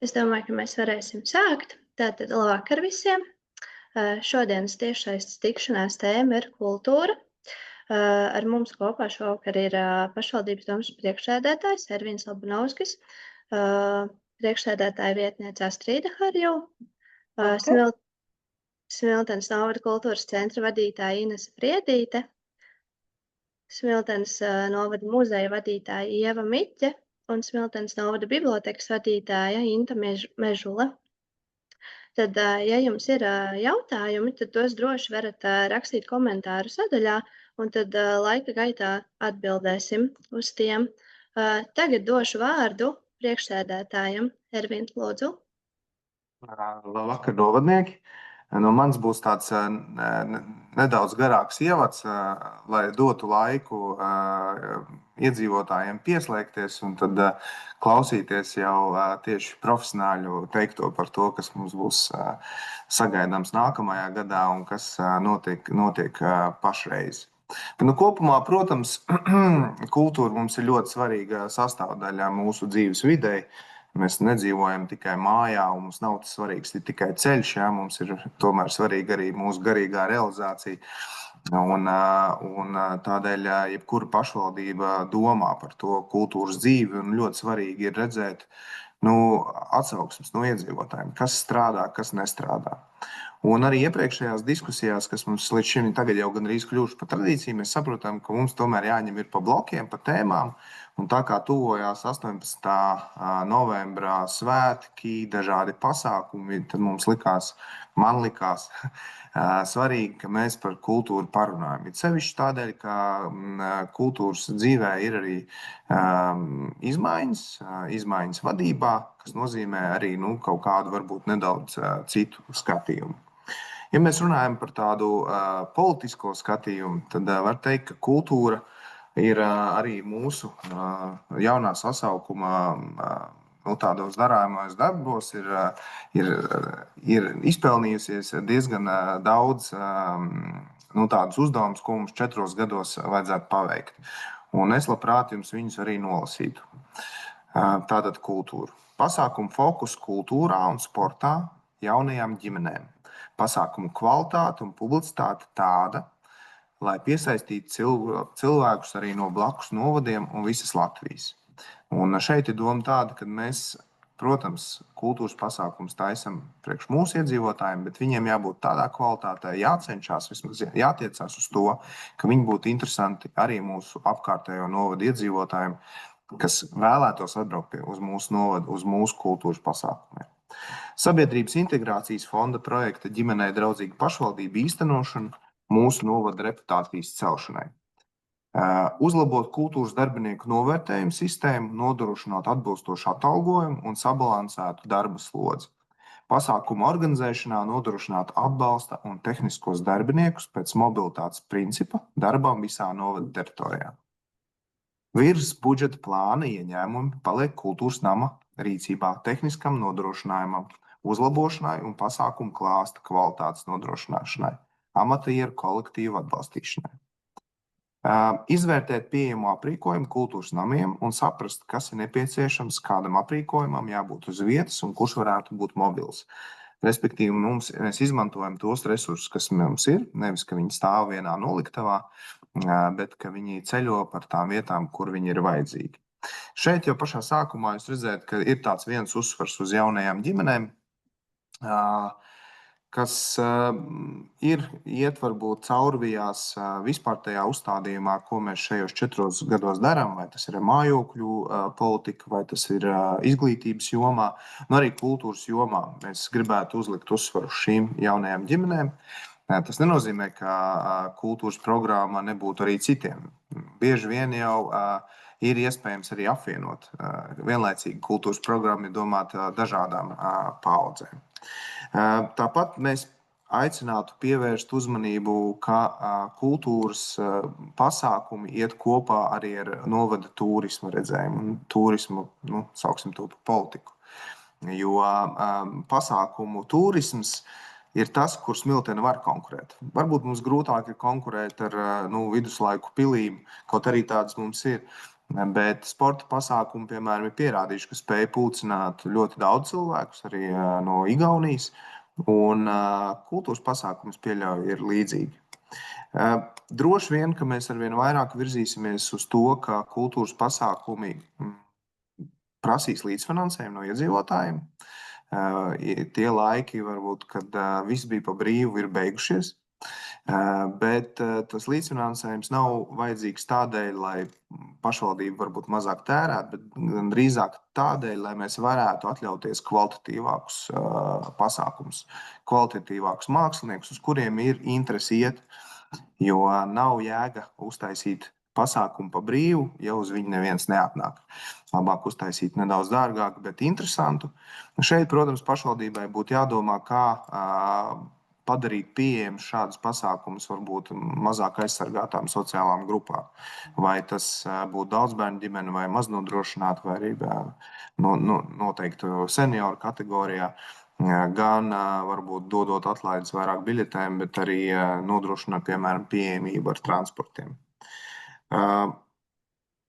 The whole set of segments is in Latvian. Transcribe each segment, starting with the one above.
Es domāju, ka mēs varēsim sākt. Tātad labvakar visiem. Šodienas tiešsaistes tikšanās tēma ir kultūra. Ar mums kopā šovakar ir pašvaldības domas priekšsēdētājs Ervīns Labanovskis, priekšsēdētāja vietniece Astrīda Harju, Smiltenes novada kultūras centra vadītāja Inese Priedīte, Smiltenes novada muzeja vadītāja Ieva Miķe un Smiltenes novada bibliotekas vadītāja Inta Mežula. Tad, ja jums ir jautājumi, tad tos droši varat rakstīt komentāru sadaļā, un tad laika gaitā atbildēsim uz tiem. Tagad došu vārdu priekšsēdētājam. Ervīns, lūdzu. Labvakar, novadnieki. No manis būs tāds nedaudz garāks ievads, lai dotu laiku iedzīvotājiem pieslēgties un tad klausīties jau tieši profesionāļu teikto par to, kas mums būs sagaidāms nākamajā gadā un kas notiek pašreiz. Kopumā, protams, kultūra mums ir ļoti svarīga sastāvdaļa mūsu dzīves videi. Mēs nedzīvojam tikai mājā, un mums nav tas svarīgs tikai ceļš, jā, mums ir tomēr svarīga arī mūsu garīgā realizācija. Un tādēļ jebkura pašvaldība domā par to kultūras dzīvi, un ļoti svarīgi ir redzēt atsauksmes no iedzīvotājiem, kas strādā, kas nestrādā. Un arī iepriekšējās diskusijās, kas mums līdz šim tagad jau gandrīz kļuvuši par tradīciju, mēs saprotam, ka mums tomēr jāņem ir pa blokiem, pa tēmām. Un tā kā tuvojās 18. novembrā svētki, dažādi pasākumi, tad man likās svarīgi, ka mēs par kultūru parunājam. It sevišķi tādēļ, ka kultūras dzīvē ir arī izmaiņas vadībā, kas nozīmē arī kaut kādu varbūt nedaudz citu skatījumu. Ja mēs runājam par tādu politisko skatījumu, tad var teikt, ka kultūra ir arī mūsu jaunā sasaukuma tādos darāmos darbos ir izpelnījusies diezgan daudz tādus uzdevumus, ko mums 4 gados vajadzētu paveikt. Un es labprāt jums viņus arī nolasītu. Tātad kultūra. Pasākumu fokus kultūrā un sportā jaunajām ģimenēm. Pasākumu kvalitāte un publicitāte tāda, lai piesaistītu cilvēkus arī no blakus novadiem un visas Latvijas. Un šeit ir doma tāda, ka mēs, protams, kultūras pasākums taisam priekš mūsu iedzīvotājiem, bet viņiem jābūt tādā kvalitātē, jācenšas, vismaz jātiecās uz to, ka viņi būtu interesanti arī mūsu apkārtējo novadu iedzīvotājiem, kas vēlētos atbraukt uz mūsu novadu, uz mūsu kultūras pasākumiem. Sabiedrības integrācijas fonda projekta ģimenei draudzīga pašvaldība īstenošana mūsu novada reputācijas celšanai. Uzlabot kultūras darbinieku novērtējumu sistēmu, nodrošinot atbilstošu atalgojumu un sabalansētu darba slodzi. Pasākumu organizēšanā nodrošināt atbalsta un tehniskos darbiniekus pēc mobilitātes principa darbam visā novada teritorijā. Virs budžeta plāna ieņēmumi paliek kultūras nama rīcībā tehniskam nodrošinājumam, uzlabošanai un pasākumu klāsta kvalitātes nodrošināšanai, amatieru kolektīvu atbalstīšanai. Izvērtēt pieejamo aprīkojumu kultūras namiem un saprast, kas ir nepieciešams, kādam aprīkojumam jābūt uz vietas un kurš varētu būt mobils. Respektīvi, mēs izmantojam tos resursus, kas mums ir, nevis, ka viņi stāv vienā noliktavā, bet ka viņi ceļo par tām vietām, kur viņi ir vajadzīgi. Šeit jau pašā sākumā jūs redzēt, ka ir tāds viens uzsvars uz jaunajām ģimenēm, kas iet varbūt caurvijās vispār tajā uzstādījumā, ko mēs šajos 4 gados darām, vai tas ir mājokļu politika, vai tas ir izglītības jomā, un arī kultūras jomā. Mēs gribētu uzlikt uzsvaru šīm jaunajām ģimenēm. Tas nenozīmē, ka kultūras programma nebūtu arī citiem. Bieži vien jau ir iespējams arī apvienot. Vienlaicīgi kultūras programma ir domāta dažādām paudzēm. Tāpat mēs aicinātu pievērst uzmanību, ka kultūras pasākumi iet kopā arī ar novada turisma redzējumu un turismu, sauksim to par politiku. Jo pasākumu turisms ir tas, kur Smiltene var konkurēt. Varbūt mums grūtāk ir konkurēt ar viduslaiku pilīm, kaut arī tādas mums ir. Bet sporta pasākumi, piemēram, ir pierādījuši, ka spēj pulcināt ļoti daudz cilvēkus arī no Igaunijas, un kultūras pasākums pieļauju ir līdzīgi. Droši vien, ka mēs arvien vairāk virzīsimies uz to, ka kultūras pasākumi prasīs līdzfinansējumu no iedzīvotājiem. Tie laiki, varbūt, kad viss bija pa brīvu, ir beigušies. Bet tas līdzfinansējums nav vajadzīgs tādēļ, lai pašvaldība varbūt mazāk tērētu, bet gan drīzāk tādēļ, lai mēs varētu atļauties kvalitatīvākus pasākumus, kvalitatīvākus māksliniekus, uz kuriem ir interesi iet, jo nav jēga uztaisīt pasākumu pa brīvu, ja uz viņu neviens neatnāk. Labāk uztaisīt nedaudz dārgāk, bet interesantu. Šeit, protams, pašvaldībai būtu jādomā, kā padarīt pieejams šādus pasākumus varbūt mazāk aizsargātām sociālām grupām. Vai tas būtu daudzbērnu ģimene vai maznodrošināta, vai arī noteikti senioru kategorijā. Gan varbūt dodot atlaides vairāk biļetēm, bet arī nodrošināt, piemēram, pieejamību ar transportiem.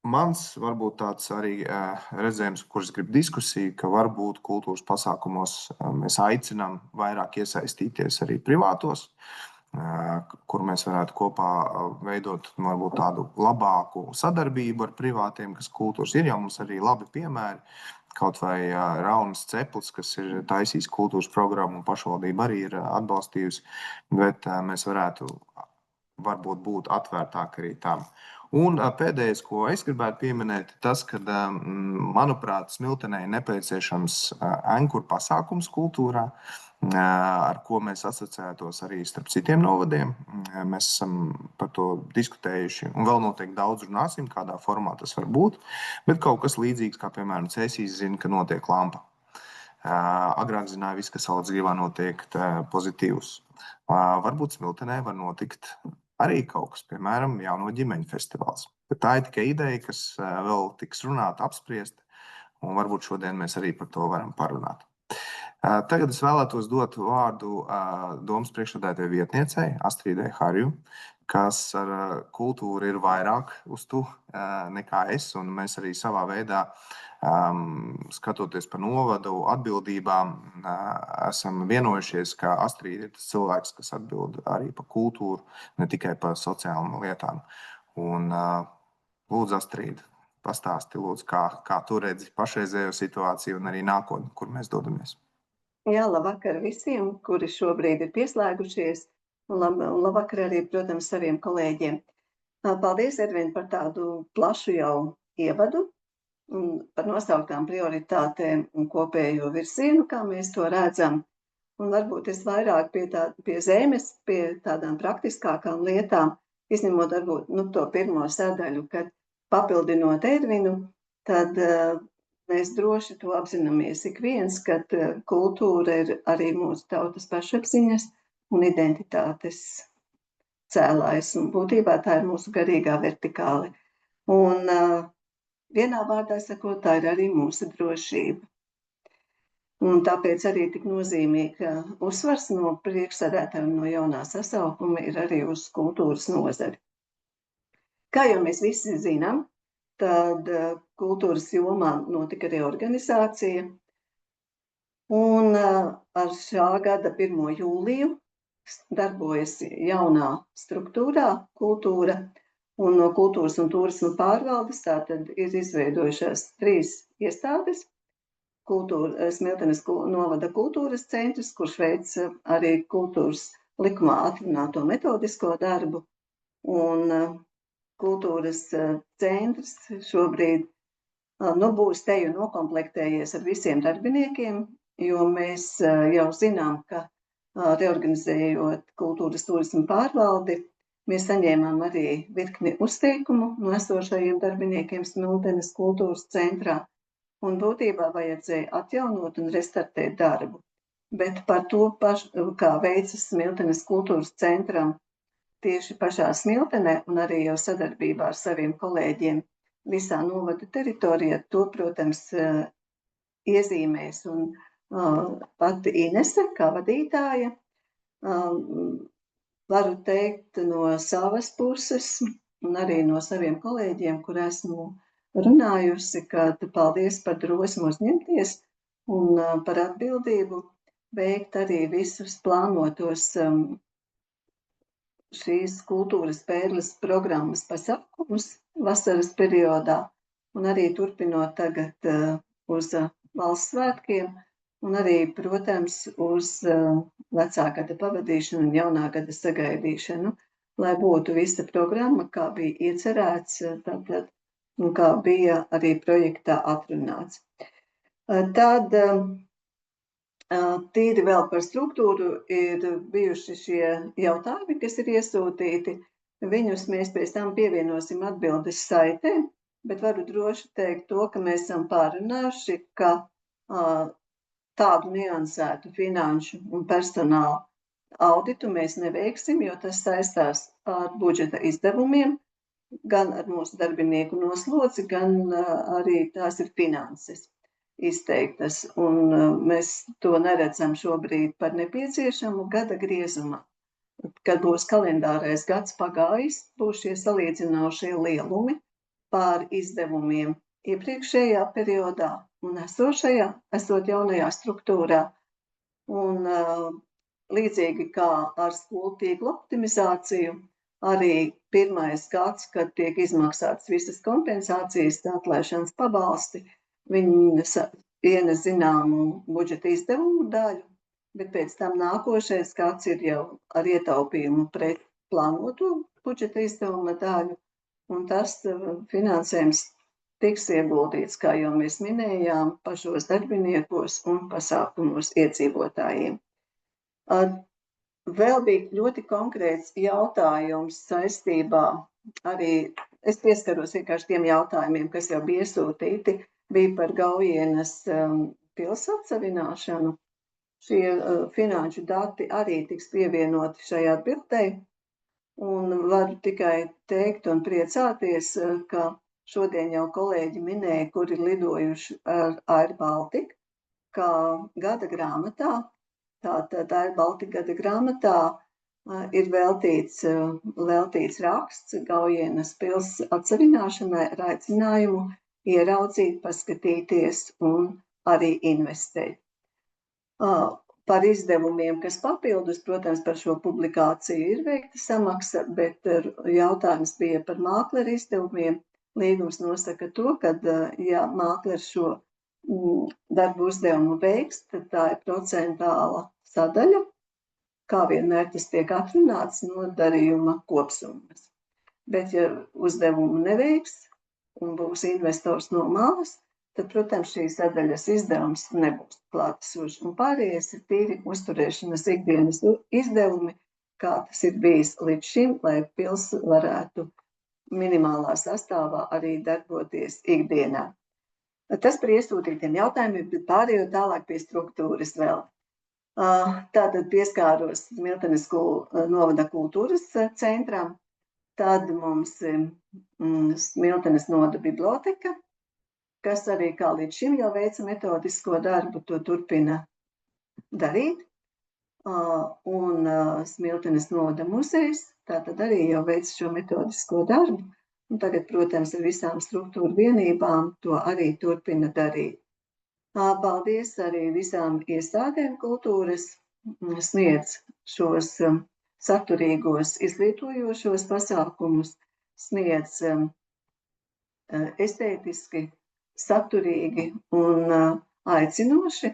Mans varbūt tāds arī redzējums, kurš grib diskusiju, ka varbūt kultūras pasākumos mēs aicinām vairāk iesaistīties arī privātos, kur mēs varētu kopā veidot varbūt tādu labāku sadarbību ar privātiem, kas kultūras ir jau mums arī labi piemēri. Kaut vai Raunas Ceplis, kas ir taisījis kultūras programmu un pašvaldība arī ir atbalstījusi, bet mēs varētu varbūt būt atvērtāk arī tam. Un pēdējais, ko es gribētu pieminēt, tas, ka, manuprāt, Smiltenei nepieciešams ankuru pasākums kultūrā, ar ko mēs asociētos arī starp citiem novadiem. Mēs esam par to diskutējuši un vēl noteikti daudz runāsim, kādā formā tas var būt, bet kaut kas līdzīgs, kā piemēram Cēsīs zina, ka notiek lampa. Agrāk zināja viss, kas Salacgrīvā notiek pozitīvs. Varbūt Smiltenē var notikt arī kaut kas, piemēram, jauno ģimeņu festivāls. Bet tā ir tikai ideja, kas vēl tiks runāta, apspriest, un varbūt šodien mēs arī par to varam parunāt. Tagad es vēlētos dot vārdu domas priekšsēdētāja vietniecei Astridai Harju, kas ar kultūru ir vairāk uz tu nekā es, un mēs arī savā veidā, skatoties par novadu atbildībām, esam vienojušies, ka Astrīda ir tas cilvēks, kas atbild arī par kultūru, ne tikai par sociālām lietām. Un lūdzu, Astrīda, pastāsti, lūdzu, kā tu redzi pašreizējo situāciju un arī nākotni, kur mēs dodamies. Jā, labvakar visiem, kuri šobrīd ir pieslēgušies, un labvakar arī, protams, saviem kolēģiem. Paldies, Edvin, par tādu plašu jau ievadu un par nosauktām prioritātēm un kopējo virzienu, kā mēs to redzam. Un varbūt es vairāk pie zemes, pie tādām praktiskākām lietām, izņemot varbūt to pirmo sadaļu, kad papildinot Edvinu, tad mēs droši to apzināmies ik viens, ka kultūra ir arī mūsu tautas pašapziņas un identitātes cēlājs. Un būtībā tā ir mūsu garīgā vertikāle. Un vienā vārdā sakot, tā ir arī mūsu drošība. Un tāpēc arī tik nozīmīga uzsvars no priekšsēdētāja un no jaunā sasaukuma ir arī uz kultūras nozari. Kā jau mēs visi zinām, tad kultūras jomā notika reorganizācija. Un ar šā gada 1. jūliju darbojas jaunā struktūrā kultūra. Un no kultūras un turisma pārvaldes tātad ir izveidojušās 3 iestādes. Smiltenes novada kultūras centrs, kurš veic arī kultūras likumā atrunāto metodisko darbu. Un kultūras centrs šobrīd būs te jau nokomplektējies ar visiem darbiniekiem, jo mēs jau zinām, ka reorganizējot kultūras turismu pārvaldi, mēs saņēmām arī virkni uzteikumu no esošajiem darbiniekiem Smiltenes kultūras centrā, un būtībā vajadzēja atjaunot un restartēt darbu. Bet par to pašu, kā veicas Smiltenes kultūras centram tieši pašā Smiltenē un arī jau sadarbībā ar saviem kolēģiem visā novada teritorijā, to, protams, iezīmēs. Un pati Inese, kā vadītāja, varu teikt no savas puses un arī no saviem kolēģiem, kur esmu runājusi, ka paldies par drosmu uzņemties un par atbildību veikt arī visus plānotos šīs kultūras pērles programmas pasākumus vasaras periodā un arī turpinot tagad uz valsts svētkiem un arī, protams, uz vecā gada pavadīšanu un jaunā gada sagaidīšanu, lai būtu visa programma, kā bija iecerēts, tātad, un kā bija arī projektā atrunāts. Tad tīri vēl par struktūru ir bijuši šie jautājumi, kas ir iesūtīti. Viņus mēs pēc tam pievienosim atbildes saitē, bet varu droši teikt to, ka mēs esam pārunājuši, ka tādu niansētu finanšu un personāla auditu mēs neveiksim, jo tas saistās ar budžeta izdevumiem, gan ar mūsu darbinieku noslodzi, gan arī tās ir finanses izteiktas, un mēs to neredzam šobrīd par nepieciešamu gada griezumā. Kad būs kalendārais gads pagājis, būs šie salīdzinošie lielumi pār izdevumiem iepriekšējā periodā un esot jaunajā struktūrā. Un līdzīgi kā ar skolu tīklu optimizāciju, arī pirmais gads, kad tiek izmaksātas visas kompensācijas, atlaišanas pabalsti, viņi ienes zināmu budžeta izdevumu daļu, bet pēc tam nākošais gads ir jau ar ietaupījumu pret plānoto budžeta izdevuma daļu, un tas finansējums tiks ieguldīts, kā jau mēs minējām, pašos darbiniekos un pasākumos iedzīvotājiem. Vēl bija ļoti konkrēts jautājums saistībā arī, es pieskaros vienkārši tiem jautājumiem, kas jau bija iesūtīti, bija par Gaujienas pils atsavināšanu. Šie finanšu dati arī tiks pievienoti šajā atbildē, un varu tikai teikt un priecāties, ka šodien jau kolēģi minēja, kuri lidojuši ar Air Baltica, kā gada grāmatā. Tātad Air Baltica gada grāmatā ir veltīts raksts Gaujienas pils atsavināšanai ar aicinājumu ieraudzīt, paskatīties un arī investēt. Par izdevumiem, kas papildus, protams, par šo publikāciju ir veikta samaksa, bet jautājums bija par mākleru izdevumiem. Līgums nosaka to, ka, ja māklers šo darbu uzdevumu veiks, tad tā ir procentāla sadaļa, kā vienmēr tas tiek atrunāts no darījuma kopsummas. Bet, ja uzdevumu neveiks un būs investors no malas, tad, protams, šīs sadaļas izdevums nebūs klātesošs. Un pārējais ir tīri uzturēšanas ikdienas izdevumi, kā tas ir bijis līdz šim, lai pils varētu minimālā sastāvā arī darboties ikdienā. Tas par iesūtītiem jautājumiem, bet pārējo tālāk pie struktūras vēl. Tātad pieskāros Smiltenes novada kultūras centram, tad mums Smiltenes novada biblioteka, kas arī kā līdz šim jau veica metodisko darbu, to turpina darīt. Un Smiltenes novada muzejs, tātad arī jau veic šo metodisko darbu. Un tagad, protams, ar visām struktūru vienībām to arī turpina darīt. Paldies arī visām iestādēm kultūras sniedz šos saturīgos, izglītojošos pasākumus, sniedz estētiski, saturīgi un aicinoši.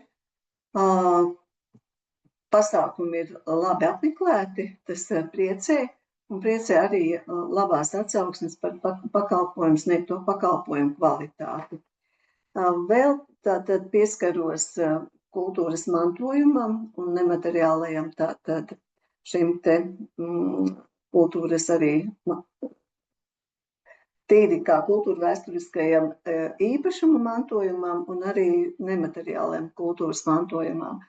Pasākumi ir labi apmeklēti, tas priecē, un priecē arī labās atsauksmes par pakalpojumu, sniegto pakalpojumu kvalitāti. Vēl tātad pieskaros kultūras mantojumam un nemateriālajam tātad šim te kultūras arī tīri kā kultūra vēsturiskajam īpašumu mantojumam un arī nemateriālajam kultūras mantojumam.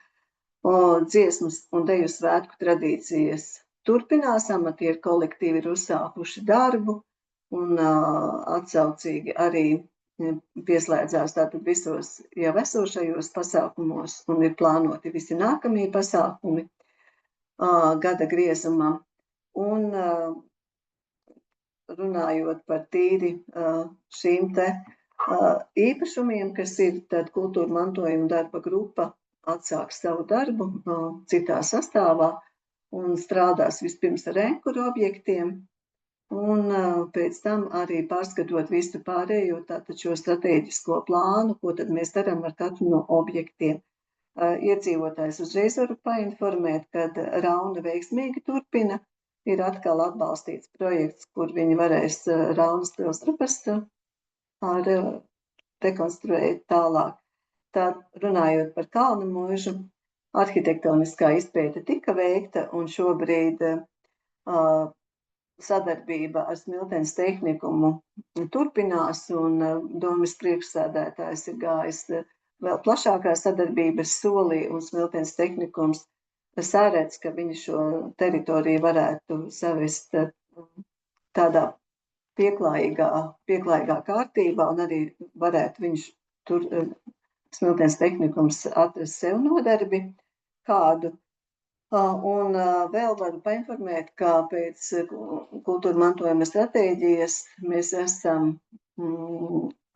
Dziesmas un deju svētku tradīcijas turpinās, amatieru kolektīvi ir uzsākuši darbu un atsaucīgi arī pieslēdzās tātad visos jau esošajos pasākumos un ir plānoti visi nākamie pasākumi gada griezumā. Un runājot par tīri šīm te īpašumiem, kas ir tad kultūra mantojuma darba grupa, atsāks savu darbu citā sastāvā un strādās vispirms ar enkuru objektiem un pēc tam arī pārskatot visu pārējo, tātad šo strateģisko plānu, ko tad mēs darām ar katru no objektiem. Iedzīvotājs uzreiz varu painformēt, kad Rauna veiksmīgi turpina. Ir atkal atbalstīts projekts, kur viņi varēs Raunas pilsrupas rekonstruēt tālāk. Tad runājot par Kalna mūžu, arhitektoniskā izpēte tika veikta un šobrīd sadarbība ar Smiltenes tehnikumu turpinās un domes priekšsēdētājs ir gājis vēl plašākā sadarbības solī un Smiltenes tehnikums sāredz, ka viņi šo teritoriju varētu savest tādā pieklājīgā kārtībā un arī varētu viņš tur Smiltenes tehnikums atrast sev nodarbi kādu. Un vēl varu painformēt, ka pēc kultūra mantojuma stratēģijas mēs esam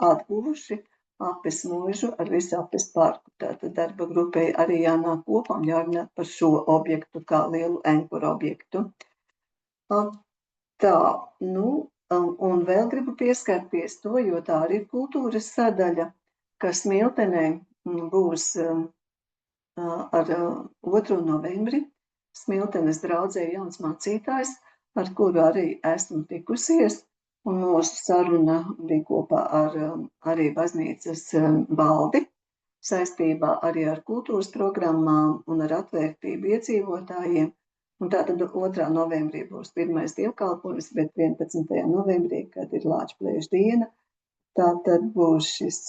atguvuši Apes mūžu ar visu Apes parku. Tātad darba grupai arī jānāk kopā un jārunā par šo objektu kā lielu enkuru objektu. Tā, un vēl gribu pieskarties to, jo tā arī ir kultūras sadaļa, kas Smiltenē būs ar 2. novembri. Smiltenes draudzē jauns mācītājs, ar kuru arī esmu tikusies. Un mūsu saruna bija kopā ar arī baznīcas valdi saistībā arī ar kultūras programmām un ar atvērtību iedzīvotājiem. Un tātad 2. novembrī būs pirmais dievkalpojums, bet 11. novembrī, kad ir Lāčplēša diena, tātad būs šis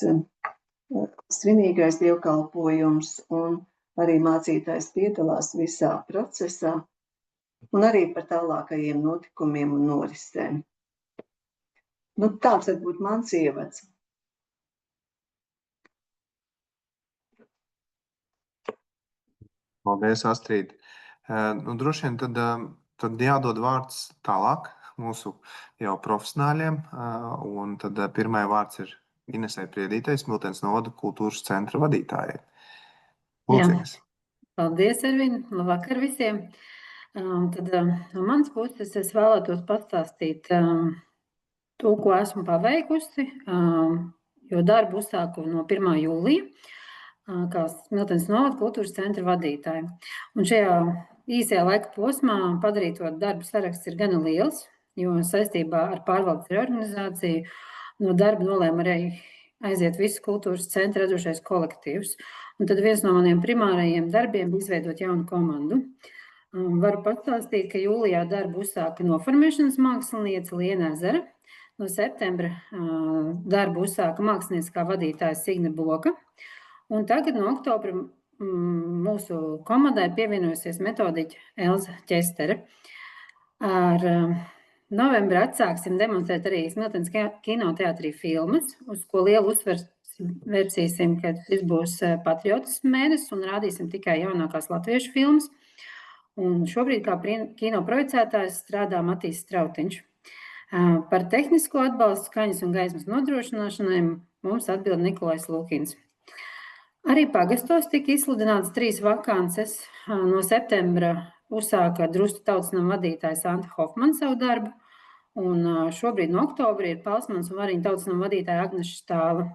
svinīgais dievkalpojums un arī mācītājs piedalās visā procesā un arī par tālākajiem notikumiem un norisēm. Tāds varbūt mans ievads. Paldies, Astrid. Droši vien tad jādod vārds tālāk mūsu jau profesionāļiem. Un tad pirmajai vārds ir Inesai Priedītei, Smiltenes novada kultūras centra vadītājai. Lūdzu. Paldies, Ervin. Labvakar visiem. Tad no manas puses es vēlētos pastāstīt to, ko esmu paveikusi, jo darbu uzsāku no 1. jūlija, kā Smiltenes novada kultūras centra vadītāja. Un šajā īsajā laika posmā padarīto darbu saraksts ir gana liels, jo saistībā ar pārvaldes reorganizāciju no darba nolēma arī aiziet visu kultūras centra radošais kolektīvs. Un tad viens no maniem primārajiem darbiem bija izveidot jaunu komandu. Varu pastāstīt, ka jūlijā darbu uzsāka noformēšanas māksliniece Liena Ezera. No septembra darbu uzsāka mākslinieckā vadītāja Signe Boka, un tagad no oktobra mūsu komandai pievienojusies metodiķe Elza Ķestere. Ar novembri atsāksim demonstrēt arī Smiltenes kinoteātrī filmas, uz ko lielu uzsversīsim, ka šis būs patriotisks mēnesis un rādīsim tikai jaunākās latviešu filmas. Un šobrīd kā kino projicētājs strādā Matīs Strautiņš. Par tehnisko atbalstu skaņas un gaismas nodrošināšanai mums atbild Nikolais Lukins. Arī pagastos tika izsludināts 3 vakances. No septembra uzsāka Drustu tautsnama vadītājs Anta Hofmans savu darbu, un šobrīd no oktobra ir Palsmans un Variņu tautsnama vadītāja Agneša Stāla.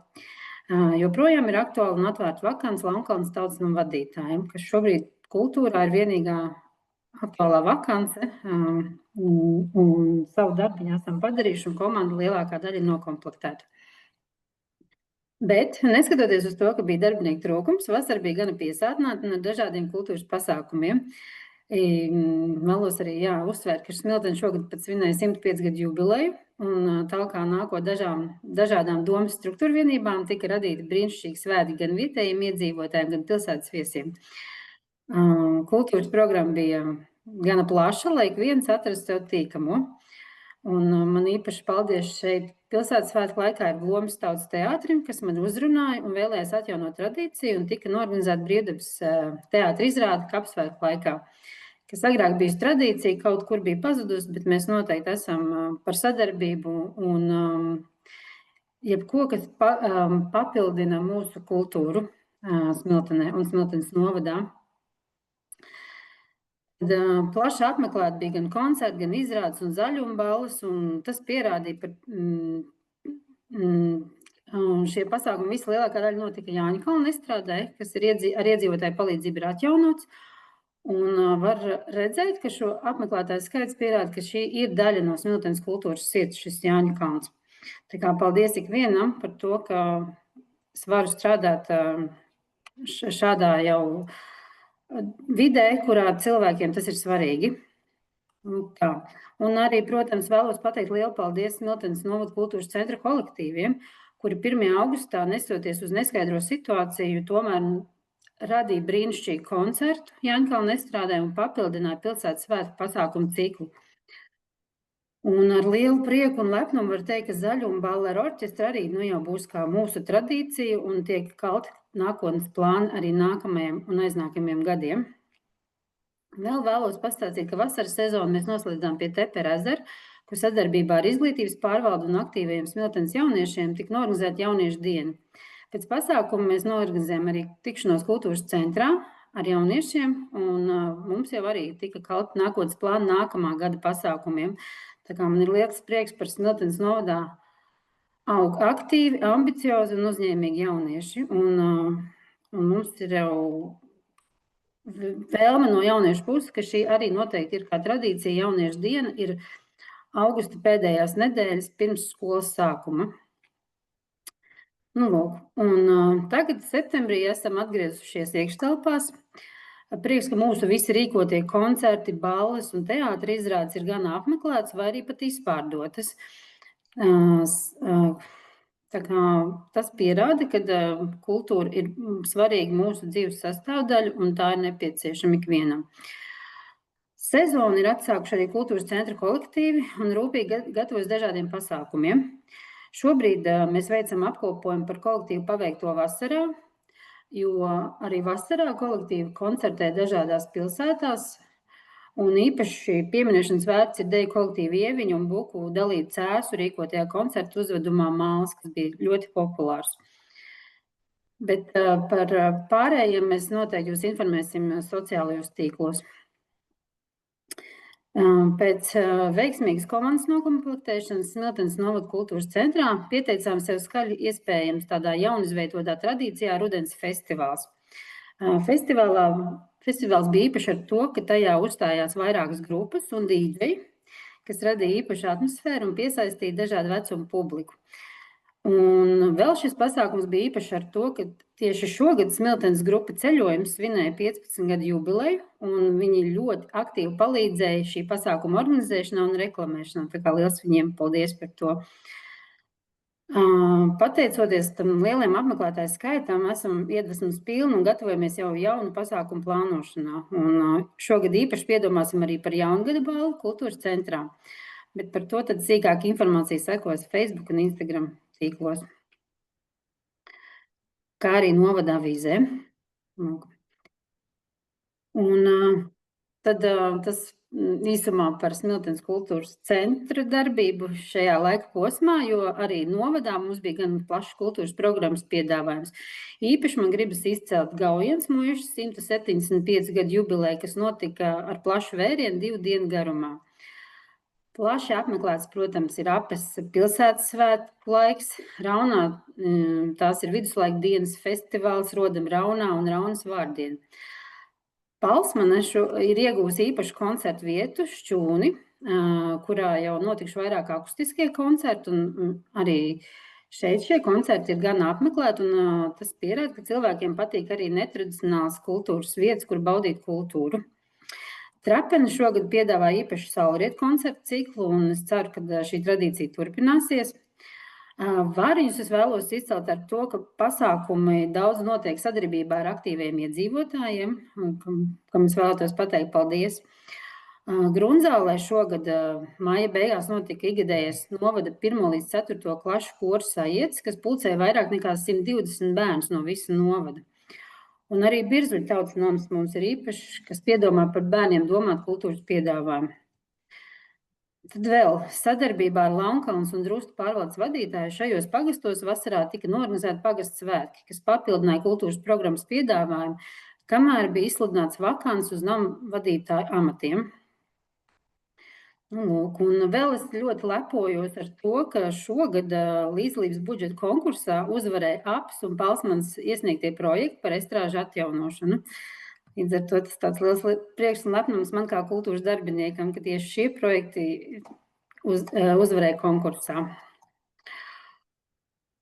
Joprojām ir aktuāla un atvērta vakance Launkalnas tautsnama vadītājiem, kas šobrīd kultūrā ir vienīgā aktuālā vakance, un savu darbu esam padarījuši, un komanda lielākā daļa ir nokomplektēta. Bet, neskatoties uz to, ka bija darbinieku trūkums, vasara bija gana piesātināta ar dažādiem kultūras pasākumiem. Vēlos arī uzsvērt, ka Smiltene šogad pat svinēja 105 gadu jubileju, un tālāk nākot dažādām domas struktūra vienībām, tika radīti brīnišķīgi svētki gan vietējiem iedzīvotājiem, gan pilsētas viesiem. Kultūras programma bija gana plaša, lai ik viens atrastu sev tīkamo. Un man īpaši paldies šeit pilsētas svētku laikā ir Lomas tautas teātrim, kas man uzrunāja un vēlējās atjaunot tradīciju, un tika norganizēta brīvdabas teātra izrāde kapsvētku laikā, kas agrāk bijusi tradīcija, kaut kur bija pazudusi, bet mēs noteikti esam par sadarbību un jebko, kas papildina mūsu kultūru Smiltenē un Smiltenes novadā. Plaši apmeklēti bija gan koncerti, gan izrādes un zaļuma balvas, un tas pierādīja, par šie pasākumi visi lielākā daļa notika Jāņkalna estrādē, kas ir ar iedzīvotāju palīdzību ir atjaunots, un var redzēt, ka šo apmeklētāju skaits pierāda, ka šī ir daļa no Smiltenes kultūras sirds, šis Jāņkalns. Tā kā paldies ikvienam par to, ka es varu strādāt šādā jau vidē, kurā cilvēkiem tas ir svarīgi. Tā. Un arī, protams, vēlos pateikt lielu paldies Smiltenes novada kultūras centra kolektīviem, kuri 1. augustā, nesoties uz neskaidro situāciju, tomēr radīja brīnišķīgu koncertu Jāņkalna estrādē un papildināja pilsētas svētku pasākumu ciklu. Un ar lielu prieku un lepnumu var teikt, ka zaļuma balle ar orķestru arī jau būs kā mūsu tradīcija un tiek kalti nākotnes plāni arī nākamajiem un aiznākamajiem gadiem. Vēl vēlos pastāstīt, ka vasaras sezonu mēs noslēdzām pie Tepera ezera, kur sadarbībā ar izglītības pārvaldu un aktīvajiem Smiltenes jauniešiem tika norganizēta jauniešu diena. Pēc pasākuma mēs norganizējām arī tikšanos kultūras centrā ar jauniešiem, un mums jau arī tika kalti nākotnes plāni nākamā gada pasākumiem. Tā kā man ir liels prieks par Smiltenes novadā aug aktīvi, ambiciozi un uzņēmīgi jaunieši. Un mums ir jau vēlme no jauniešu puses, ka šī arī noteikti ir kā tradīcija. Jauniešu diena ir augusta pēdējās nedēļas pirms skolas sākuma. Tagad septembrī esam atgriezušies iekštelpās. Prieks, ka mūsu visi rīkotie koncerti, balles un teātra izrādes ir gan apmeklētas vai arī pat izpārdotas. Tā kā tas pierāda, ka kultūra ir svarīga mūsu dzīves sastāvdaļa un tā ir nepieciešama ikvienam. Sezonu ir atsākuši arī kultūras centra kolektīvi un rūpīgi gatavojas dažādiem pasākumiem. Šobrīd mēs veicam apkopojumu par kolektīvu paveikto vasarā, jo arī vasarā kolektīvi koncertē dažādās pilsētās, un īpaši pieminēšanas vērts ir deju kolektīvi Ieviņu un Buku dalību Cēsu rīkotajā koncertu uzvedumā Māls, kas bija ļoti populārs. Bet par pārējiem mēs noteikti jūs informēsim sociālajos tīklos. Pēc veiksmīgas komandas nokomplektēšanas Smiltenes novada kultūras centrā pieteicām sev skaļi iespējams tādā jaunizveidotā tradīcijā rudens festivāls. Festivāls bija īpaši ar to, ka tajā uzstājās vairākas grupas un dīdžeji, kas radīja īpašu atmosfēru un piesaistīja dažādu vecumu publiku. Un vēl šis pasākums bija īpaši ar to, ka tieši šogad Smiltenes grupa Ceļojums svinēja 15 gadu jubileju, un viņi ļoti aktīvi palīdzēja šī pasākuma organizēšanā un reklamēšanā. Tā kā liels viņiem paldies par to. Pateicoties tam lieliem apmeklētāju skaitam, esam iedvesmas pilni un gatavojamies jau jaunu pasākumu plānošanā. Un šogad īpaši piedomāsim arī par jaungada balvu kultūras centrā. Bet par to tad sīkāk informācija sekos Facebook un Instagram tīklos, kā arī novada avīzē. Un tad tas īsumā par Smiltenes kultūras centra darbību šajā laika posmā, jo arī novadā mums bija gan plašs kultūras programmas piedāvājums. Īpaši man gribas izcelt Gaujiens muižas 175 gadu jubileju, kas notika ar plašu vērienu 2 dienu garumā. Plaši apmeklēts, protams, ir Apes pilsētas svētku laiks. Raunā tās ir viduslaika dienas festivāls Rodam Raunā un Raunas vārdiena. Palsmanešu ir ieguvusi īpašu koncertu vietu Šķūni, kurā jau notikuši vairāk akustiskie koncerti un arī Šeit šie koncerti ir gan apmeklēti, un tas pierāda, ka cilvēkiem patīk arī netradicionāls kultūras vietas, kur baudīt kultūru. Trapene šogad piedāvā īpašu saulrietu koncertu ciklu, un es ceru, ka šī tradīcija turpināsies. Vāriņus es vēlos izcelt ar to, ka pasākumi daudz notiek sadarbībā ar aktīviem iedzīvotājiem, kam es vēlētos pateikt paldies. Grunzālē šogad māja beigās notika ikgadējais novada 1. līdz 4. klašu koru sajiets, kas pulcēja vairāk nekā 120 bērnus no visa novada. Un arī Birzveļu tautas nomas mums ir īpašs, kas piedomā par bērniem domāt kultūras piedāvājumu. Tad vēl sadarbībā ar Launkalnes un Drustu pārvaldes vadītāju šajos pagastos vasarā tika norganizēti pagastu svētki, kas papildināja kultūras programmas piedāvājumu, kamēr bija izsludināts vakants uz nama vadītāju amatiem. Un vēl es ļoti lepojos ar to, ka šogad līdzdalības budžeta konkursā uzvarēja Aps un Palsmans iesniegtie projekti par estrāžu atjaunošanu. Līdz ar to tas tāds liels prieks un lepnums man kā kultūras darbiniekam, ka tieši šie projekti uzvarēja konkursā.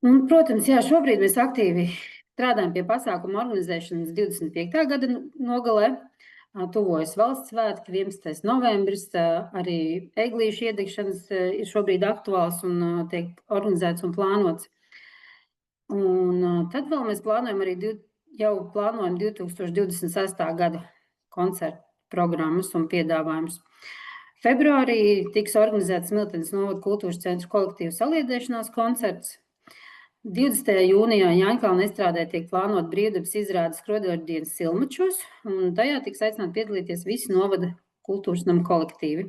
Un, protams, jā, šobrīd mēs aktīvi strādājam pie pasākuma organizēšanas 25. gada nogalē. Tuvojas valsts svētki, 11. novembris, arī eglīšu iedegšanas ir šobrīd aktuāls un tiek organizēts un plānots. Un tad vēl mēs plānojam arī jau plānojam 2026. gada koncertu programmas un piedāvājumus. Februārī tiks organizēts Smiltenes novada kultūras centra kolektīvu saliedēšanās koncerts. 20. jūnijā Jāņkalna estrādē tiek plānot brīvdabas izrādes Krodeļu dienas Silmačos, un tajā tiks aicināti piedalīties visi novada kultūras nama kolektīvi.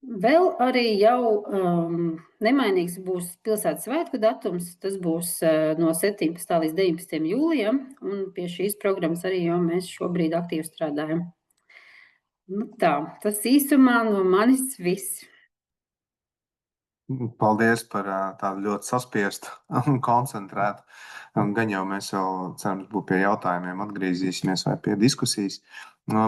Vēl arī jau nemainīgs būs pilsētas svētku datums, tas būs no 17. līdz 19. jūlijam, un pie šīs programmas arī jau mēs šobrīd aktīvi strādājam. Nu tā, tas īsumā no manis viss. Paldies par tādu ļoti saspiestu un koncentrētu. Gan jau mēs vēl cerams būt pie jautājumiem atgriezīsimies vai pie diskusijas.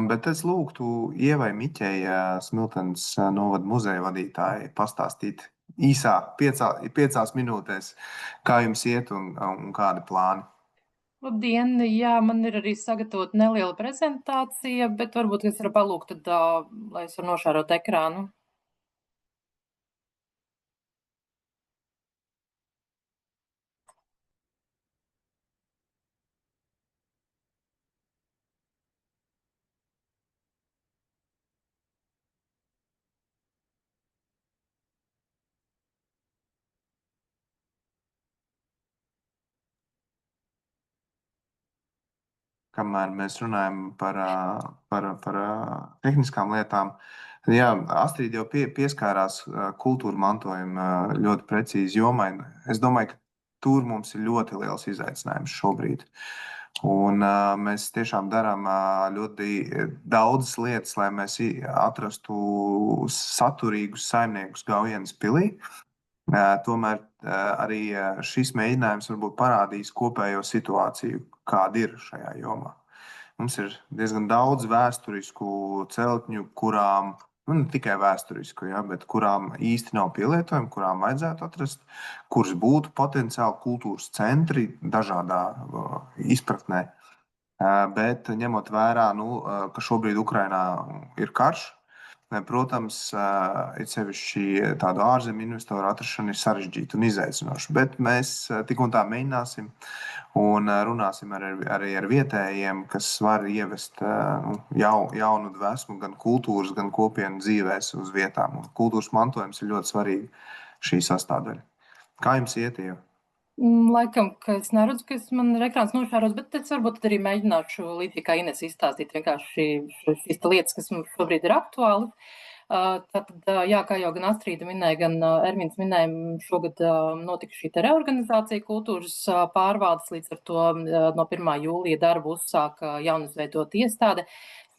Bet es lūgtu Ievai Miķei, Smiltenes novada muzeja vadītāji, pastāstīt īsā 5 minūtēs, kā jums iet un kādi plāni. Labdien, jā, man ir arī sagatavot neliela prezentācija, bet varbūt es varu palūgt, tad, lai es varu nošārot ekrānu. Kamēr mēs runājam par tehniskām lietām, jā, Astrid jau pieskārās kultūra mantojuma ļoti precīzi jomai. Es domāju, ka tur mums ir ļoti liels izaicinājums šobrīd. Un mēs tiešām darām ļoti daudzas lietas, lai mēs atrastu saturīgus saimniekus Gaujienas pilī. Tomēr arī šis mēģinājums varbūt parādīs kopējo situāciju, kāda ir šajā jomā. Mums ir diezgan daudz vēsturisku celtņu, kurām, ne tikai vēsturisku, ja, bet kurām īsti nav pielietojumi, kurām vajadzētu atrast, kuras būtu potenciāli kultūras centri dažādā izpratnē. Bet ņemot vērā, ka šobrīd Ukrainā ir karš, protams, ir sevišķi tādu ārzemju investoru atrašana ir sarežģīta un izaicinoša, bet mēs tik un tā mēģināsim un runāsim arī ar vietējiem, kas var ievest jaunu dvēsmu gan kultūras, gan kopienu dzīvēs uz vietām. Un kultūras mantojums ir ļoti svarīgi šī sastāvdaļa. Kā jums iet, Ieva? Laikam, ka es neredzu, ka man ir ekrāns nošāros, bet es varbūt arī mēģināšu līdzīgi kā Ines izstāstīt vienkārši šīs lietas, kas mums šobrīd ir aktuāli. Tātad, jā, kā jau gan Astrīda minēja, gan Ervins minēja, šogad notika šī reorganizācija kultūras pārvaldes, līdz ar to no 1. jūlija darbu uzsāka jaunizveidot iestāde.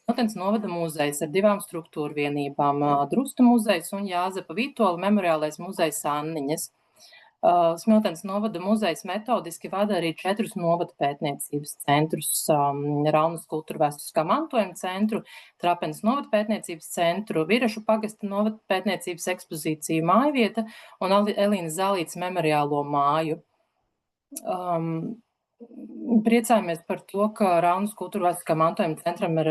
Smiltenes novada muzejs ar 2 struktūru vienībām, Drustu muzejs un Jāzepa Vītola memoriālais muzejs Anniņas. Smiltenes novada muzejs metodiski vada arī 4 novada pētniecības centrus - Raunas kultūrvēsturiskā mantojuma centru, Trapenes novada pētniecības centru, Virašu pagasta novada pētniecības ekspozīciju mājvieta un Elīnas Zālītes memoriālo māju. Priecājamies par to, ka Raunas kultūrvēsturiskā mantojuma centram ir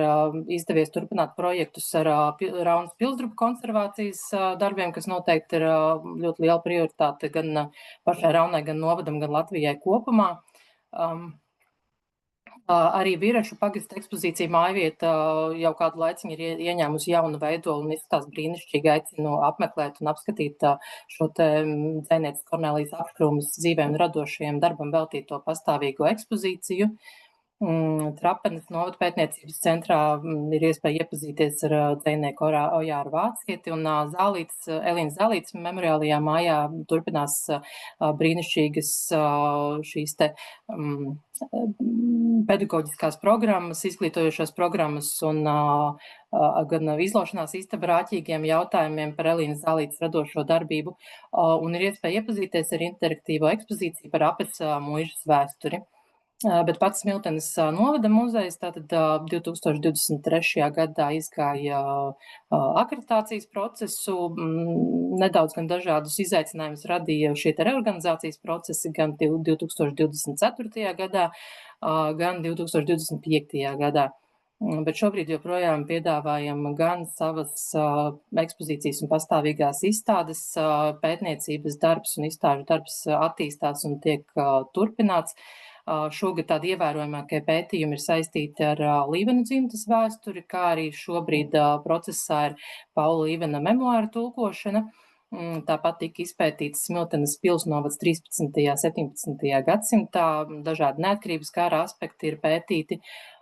izdevies turpināt projektus ar Raunas pilsdrupu konservācijas darbiem, kas noteikti ir ļoti liela prioritāte gan pašai Raunai, gan novadam, gan Latvijai kopumā. Arī Virašu pagasta ekspozīcija mājvieta jau kādu laiciņu ir ieņēmusi jaunu veidolu un izskatās brīnišķīgi. Aicinu apmeklēt un apskatīt šo te dzejnieces Kornelijas Apškrūmes dzīvē un radošajiem darbam veltīto pastāvīgo ekspozīciju. Trapenes novada pētniecības centrā ir iespēja iepazīties ar dzejnieku Ojāru Vācieti un Elīnas Zālītes memoriālajā mājā turpinās brīnišķīgas šīs te pedagoģiskās programmas, izglītojošās programmas un gan izlošanās istaba rāķīgiem jautājumiem par Elīnas Zālītes radošo darbību un ir iespēja iepazīties ar interaktīvo ekspozīciju par Apes muižas vēsturi. Bet pats Smiltenes novada muzejs tātad 2023. gadā izgāja akreditācijas procesu, nedaudz gan dažādus izaicinājumus radīja šie reorganizācijas procesi gan 2024. gadā, gan 2025. gadā. Bet šobrīd joprojām piedāvājam gan savas ekspozīcijas un pastāvīgās izstādes, pētniecības darbs un izstāžu darbs attīstās un tiek turpināts. Šogad tādi ievērojamākie pētījumi ir saistīti ar Līvenu dzimtas vēsturi, kā arī šobrīd procesā ir Paula Līvena memoāra tulkošana. Tāpat tika izpētīts Smiltenes pilsnovads 13. un 17. gadsimtā, dažādi neatkarības kara aspekti ir pētīti.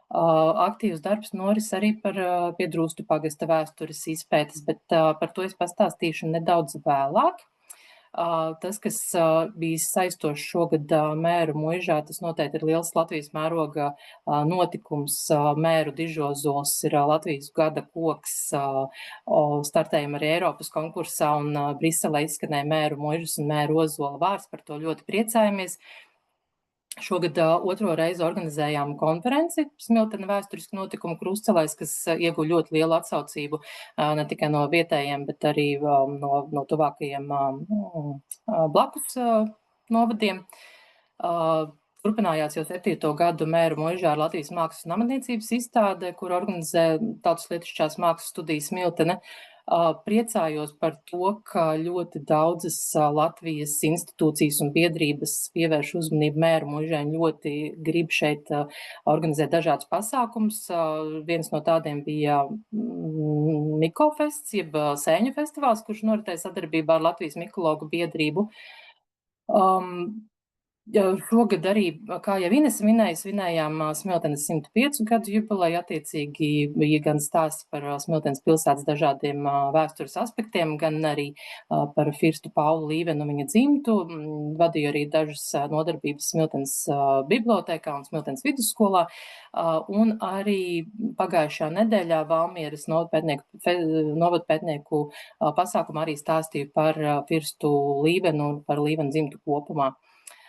Aktīvs darbs noris arī pie Drūstu pagasta vēstures izpētes, bet par to es pastāstīšu nedaudz vēlāk. Tas, kas bija saistošs šogad mēru muižā, tas noteikti ir liels Latvijas mēroga notikums. Mēru dižozols ir Latvijas gada koks, startējam arī Eiropas konkursā un Briselē izskanēja mēru muižas un mēru ozola vārds, par to ļoti priecājamies. Šogad otro reizi organizējām konferenci Smiltene vēsturisku notikumu Krustcelēs, kas ieguva ļoti lielu atsaucību ne tikai no vietējiem, bet arī no tuvākajiem blakus novadiem. Turpinājās jau 7. gadu mēru muižā ar Latvijas mākslas un amatniecības izstāde, kur organizē Tautas lietišķās mākslas studijas Smiltene. Priecājos par to, ka ļoti daudzas Latvijas institūcijas un biedrības pievērš uzmanību mēru muižai un ļoti grib šeit organizēt dažādus pasākumus. Viens no tādiem bija Mikofests, jeb Sēņu festivāls, kurš noritēja sadarbībā ar Latvijas mikologu biedrību. Šogad arī, kā jau Ines minēja, svinējām Smiltenes 105 gadu jubileju, attiecīgi bija gan stāsts par Smiltenes pilsētas dažādiem vēstures aspektiem, gan arī par Firstu Paulu Līvenu un viņa dzimtu. Vadīju arī dažas nodarbības Smiltenes bibliotēkā un Smiltenes vidusskolā, un arī pagājušā nedēļā Valmieras novadpētnieku pasākumu arī stāstīju par Firstu Līvenu un par Līvenu dzimtu kopumā.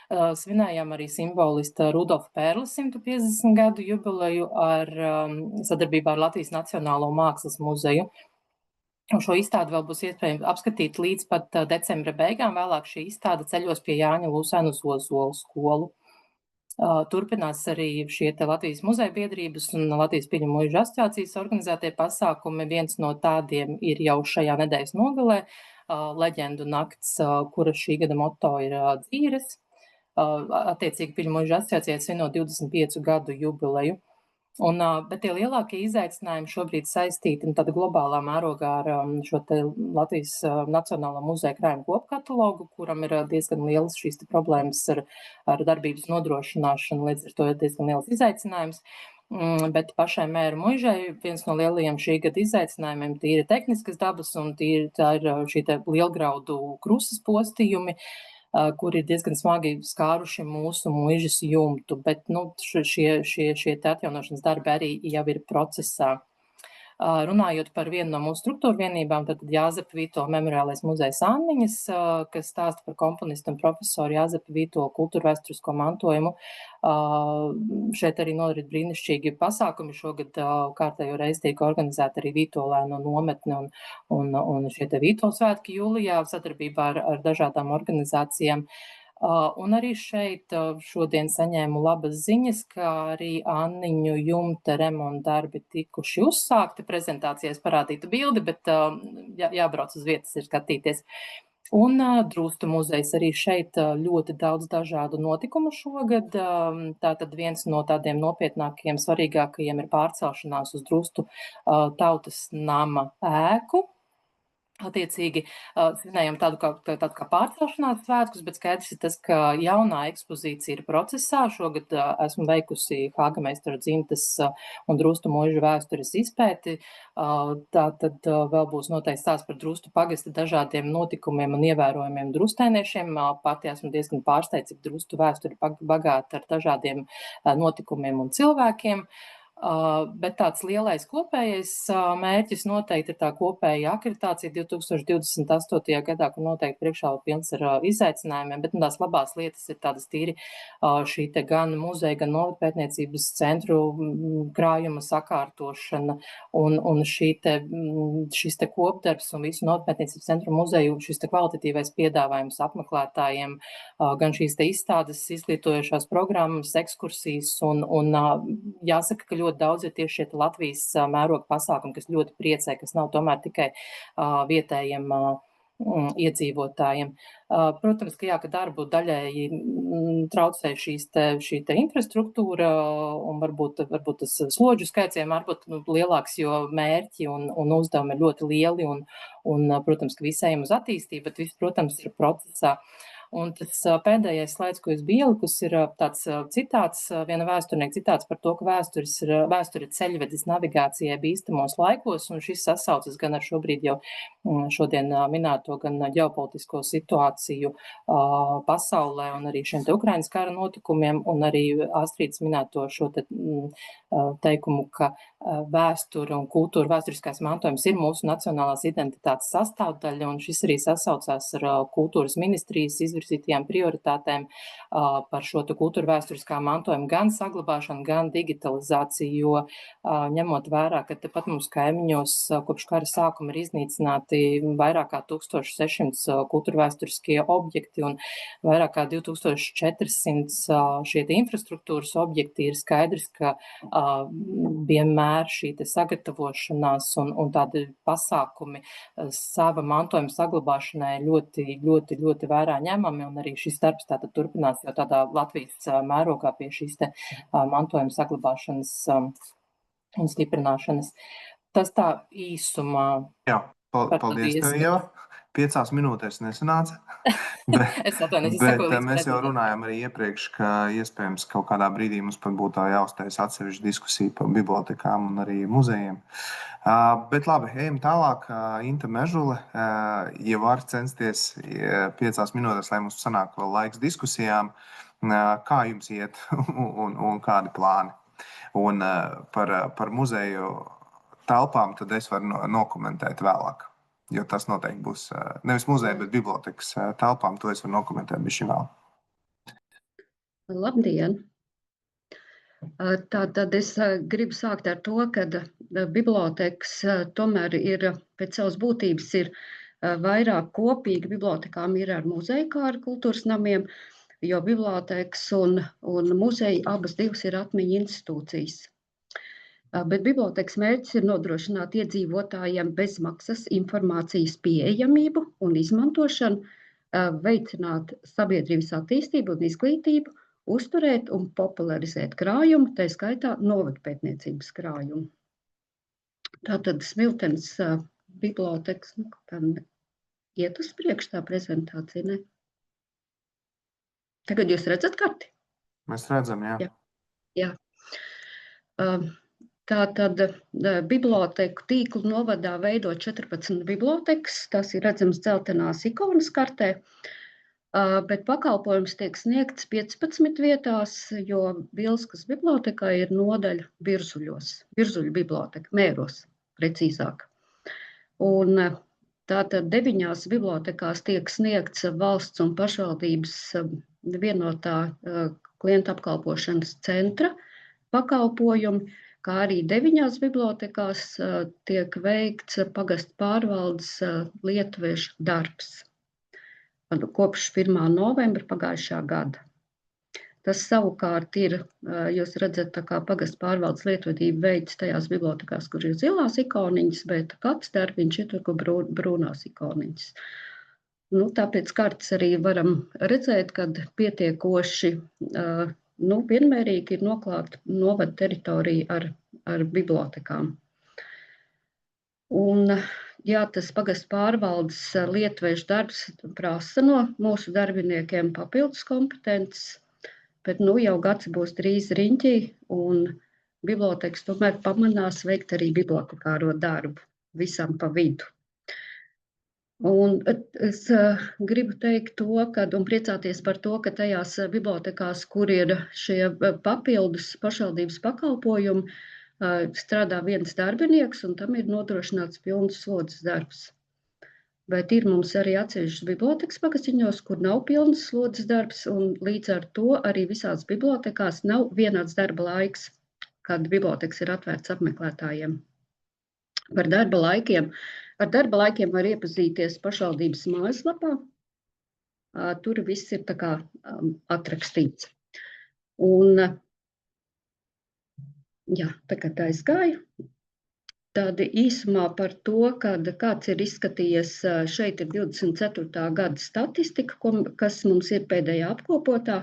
Svinējām arī simbolista Rudolfa Pērles 150 gadu jubileju ar sadarbībā ar Latvijas Nacionālo mākslas muzeju. Šo izstādi vēl būs iespējams apskatīt līdz pat decembra beigām. Vēlāk šī izstāde ceļos pie Jāņa Lusēnu uz Ozolu skolu. Turpinās arī šie te Latvijas muzeja biedrības un Latvijas Piļu muižu asociācijas organizētie pasākumi. Viens no tādiem ir jau šajā nedēļas nogalē Leģendu nakts, kura šī gada moto ir dzīres. Attiecīgi Piļu muižu asociācijai svinot 25 gadu jubileju. Bet tie lielākie izaicinājumi šobrīd saistīti tāda globālā mērogā ar šo te Latvijas Nacionālā muzeja krājuma kopkatalogu, kuram ir diezgan lielas šīs problēmas ar darbības nodrošināšanu, līdz ar to ir diezgan liels izaicinājums. Bet pašai mēru muižai viens no lielajiem šī gada izaicinājumiem tīri tehniskas dabas un tā ir šī te lielgraudu krustas postījumi, kur ir diezgan smagi skāruši mūsu muižas jumtu, bet šie atjaunošanas darbi arī jau ir procesā. Runājot par vienu no mūsu struktūra vienībām, tad Jāzepa Vītola memoriālais muzejs Anniņas, kas stāsta par komponistu un profesoru Jāzepa Vītola kultūrvēsturisko mantojumu. Šeit arī norit brīnišķīgi pasākumi. Šogad kārtējo reizi tiek organizēta arī Vītolēnu nometne un šie te Vītola svētki jūlijā sadarbībā ar dažādām organizācijām. Un arī šeit šodien saņēmu labas ziņas, ka arī Anniņu jumta remonta darbi tikuši uzsākti. Prezentācijās parādīta bildi, bet jābrauc uz vietas ir skatīties. Un Drustu muzejs arī šeit ļoti daudz dažādu notikumu šogad. Tātad viens no tādiem nopietnākajiem, svarīgākajiem ir pārcelšanās uz Drustu tautas nama ēku. Attiecīgi, svinējam tādu kā pārcelšanās svētkus, bet skaidrs ir tas, ka jaunā ekspozīcija ir procesā. Šogad esmu veikusi Hāgameistara dzimtes un Drustu mūža vēstures izpēti. Tātad vēl būs noteikti stāsts par Drustu pagasta dažādiem notikumiem un ievērojumiem drustēniešiem. Pati esmu diezgan pārsteigts, cik Drustu vēsturi bagāta ar dažādiem notikumiem un cilvēkiem. Bet tāds lielais kopējais mērķis noteikti ir tā kopēja akreditācija 2028. gadā, kur noteikti priekšā vēl pilns ar izaicinājumiem, bet tās labās lietas ir tādas tīri šī te gan muzeja, gan novadpētniecības centru krājuma sakārtošana un šis te kopdarbs un visu novadpētniecības centru muzeju, šis te kvalitatīvais piedāvājums apmeklētājiem, gan šīs te izstādes, izglītojošās programmas, ekskursijas un jāsaka, ka ļoti daudz ir tieši šie Latvijas mēroga pasākumi, kas ļoti priecē, kas nav tomēr tikai vietējiem iedzīvotājiem. Protams, ka darbu daļēji traucē šī te infrastruktūra un varbūt tas slodžu skaits varbūt lielāks, jo mērķi un uzdevumi ir ļoti lieli un protams, ka visiem uz attīstību, bet viss, protams, ir procesā. Un tas pēdējais slaids, ko es biju ielikusi, ir tāds citāts, viena vēsturnieka citāts par to, ka vēsture ir ceļvedis navigācijai bīstamos laikos, un šis sasaucas gan ar šobrīd jau šodien minēto gan ģeopolitisko situāciju pasaulē un arī šiem te Ukrainas kara notikumiem, un arī Astrīdas minēto šo te teikumu, ka vēsture un kultūra, vēsturiskais mantojums ir mūsu nacionālās identitātes sastāvdaļa, un šis arī sasaucās ar kultūras ministrijas izvirzītajām prioritātēm par šo kultūra vēsturiskā mantojuma gan saglabāšanu, gan digitalizāciju, jo ņemot vērā, ka tepat mums kaimiņos kopš kara sākuma ir iznīcināti vairāk kā 1600 kultūra vēsturiskie objekti un vairāk kā 2400 šie infrastruktūras objekti, ir skaidrs, ka vienmēr šī te sagatavošanās un tādi pasākumi sava mantojuma saglabāšanai ļoti, ļoti, ļoti vērā ņemami, un arī šis darbs tātad turpinās jau tādā Latvijas mērogā pie šīs te mantojuma saglabāšanas un stiprināšanas. Tas tā īsumā. Jā, paldies tev jau. 5 minūtēs nesanāca. Bet mēs jau runājām arī iepriekš, ka iespējams kaut kādā brīdī mums pat būtu jāuztais atsevišķa diskusija par bibliotekām un arī muzejiem. Bet labi, ejam tālāk. Inta Mežule, ja var censties 5 minūtēs, lai mums sanāk vēl laiks diskusijām, kā jums iet un kādi plāni? Un par muzeju telpām tad es varu nokomentēt vēlāk. Jo tas noteikti būs nevis muzeja, bet bibliotekas telpām. To es varu nokomentēt bišķi vēl. Labdien! Tātad es gribu sākt ar to, ka bibliotekas tomēr ir pēc savas būtības ir vairāk kopīgi bibliotekām ir ar muzeju kā ar kultūras namiem, jo bibliotekas un muzeji abas divas ir atmiņu institūcijas. Bet bibliotekas mērķis ir nodrošināt iedzīvotājiem bezmaksas informācijas pieejamību un izmantošanu, veicināt sabiedrības attīstību un izglītību, uzturēt un popularizēt krājumu, tā skaitā novadpētniecības krājumu. Tātad Smiltenes bibliotekas, iet uz priekšu tā prezentācija, ne? Tagad jūs redzat karti? Mēs redzam, jā. Jā. Tātad biblioteku tīklu novadā veido 14 bibliotekas, tas ir redzams dzeltenās ikonas kartē, bet pakalpojums tiek sniegts 15 vietās, jo Bielskas bibliotekā ir nodaļa Virzuļos, Virzuļu biblioteka Mēros. precīzāk. Un tātad 9 bibliotekās tiek sniegts valsts un pašvaldības vienotā klienta apkalpošanas centra pakalpojumi, kā arī 9 bibliotekās tiek veikts pagastu pārvaldes lietuviešu darbs kopš 1. novembra pagājušā gada. Tas savukārt ir, jūs redzat, tā kā pagastu pārvaldes lietvedība veids tajās bibliotekās, kur ir zilās ikoniņas, bet katrs darbiņš ir tur, kur brūnās ikoniņas. Tāpēc kartes arī varam redzēt, kad pietiekoši vienmērīgi ir noklāta novada teritorija ar bibliotekām. Un, jā, tas pagastu pārvaldes lietuviešu darbs prasa no mūsu darbiniekiem papildus kompetences, bet jau gads būs drīz riņķī, un bibliotekas tomēr pamanās veikt arī bibliotekāro darbu visam pa vidu. Un es gribu teikt to, un priecāties par to, ka tajās bibliotekās, kur ir šie papildus pašvaldības pakalpojumi, strādā viens darbinieks, un tam ir nodrošināts pilns slodzes darbs. Bet ir mums arī atsevišķas bibliotekas pagastiņos, kur nav pilns slodzes darbs, un līdz ar to arī visās bibliotekās nav vienāds darba laiks, kad bibliotekas ir atvērts apmeklētājiem. Ar darba laikiem var iepazīties pašvaldības mājaslapā. Tur viss ir tā kā atrakstīts. Un, jā, tagad aizgāju. Tādi īsumā par to, kāds ir izskatījies, šeit ir 24. gada statistika, kas mums ir pēdējā apkopotā,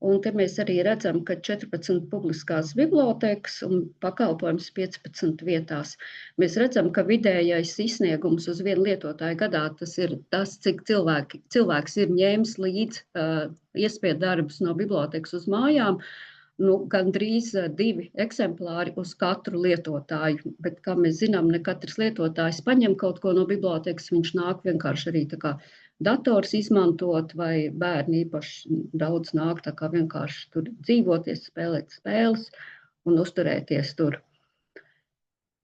un te mēs arī redzam, ka 14 publiskās bibliotekas un pakalpojums 15 vietās. Mēs redzam, ka vidējais izsniegums uz vienu lietotāju gadā, tas ir tas, cik cilvēks ir ņēmis līdz iespēju darbus no bibliotekas uz mājām, gandrīz 2 eksemplāri uz katru lietotāju, bet, kā mēs zinām, ne katrs lietotājs paņem kaut ko no bibliotekas, viņš nāk vienkārši arī tā kā dators izmantot, vai bērni īpaši daudz nāk tā kā vienkārši tur dzīvoties, spēlēt spēles un uzturēties tur.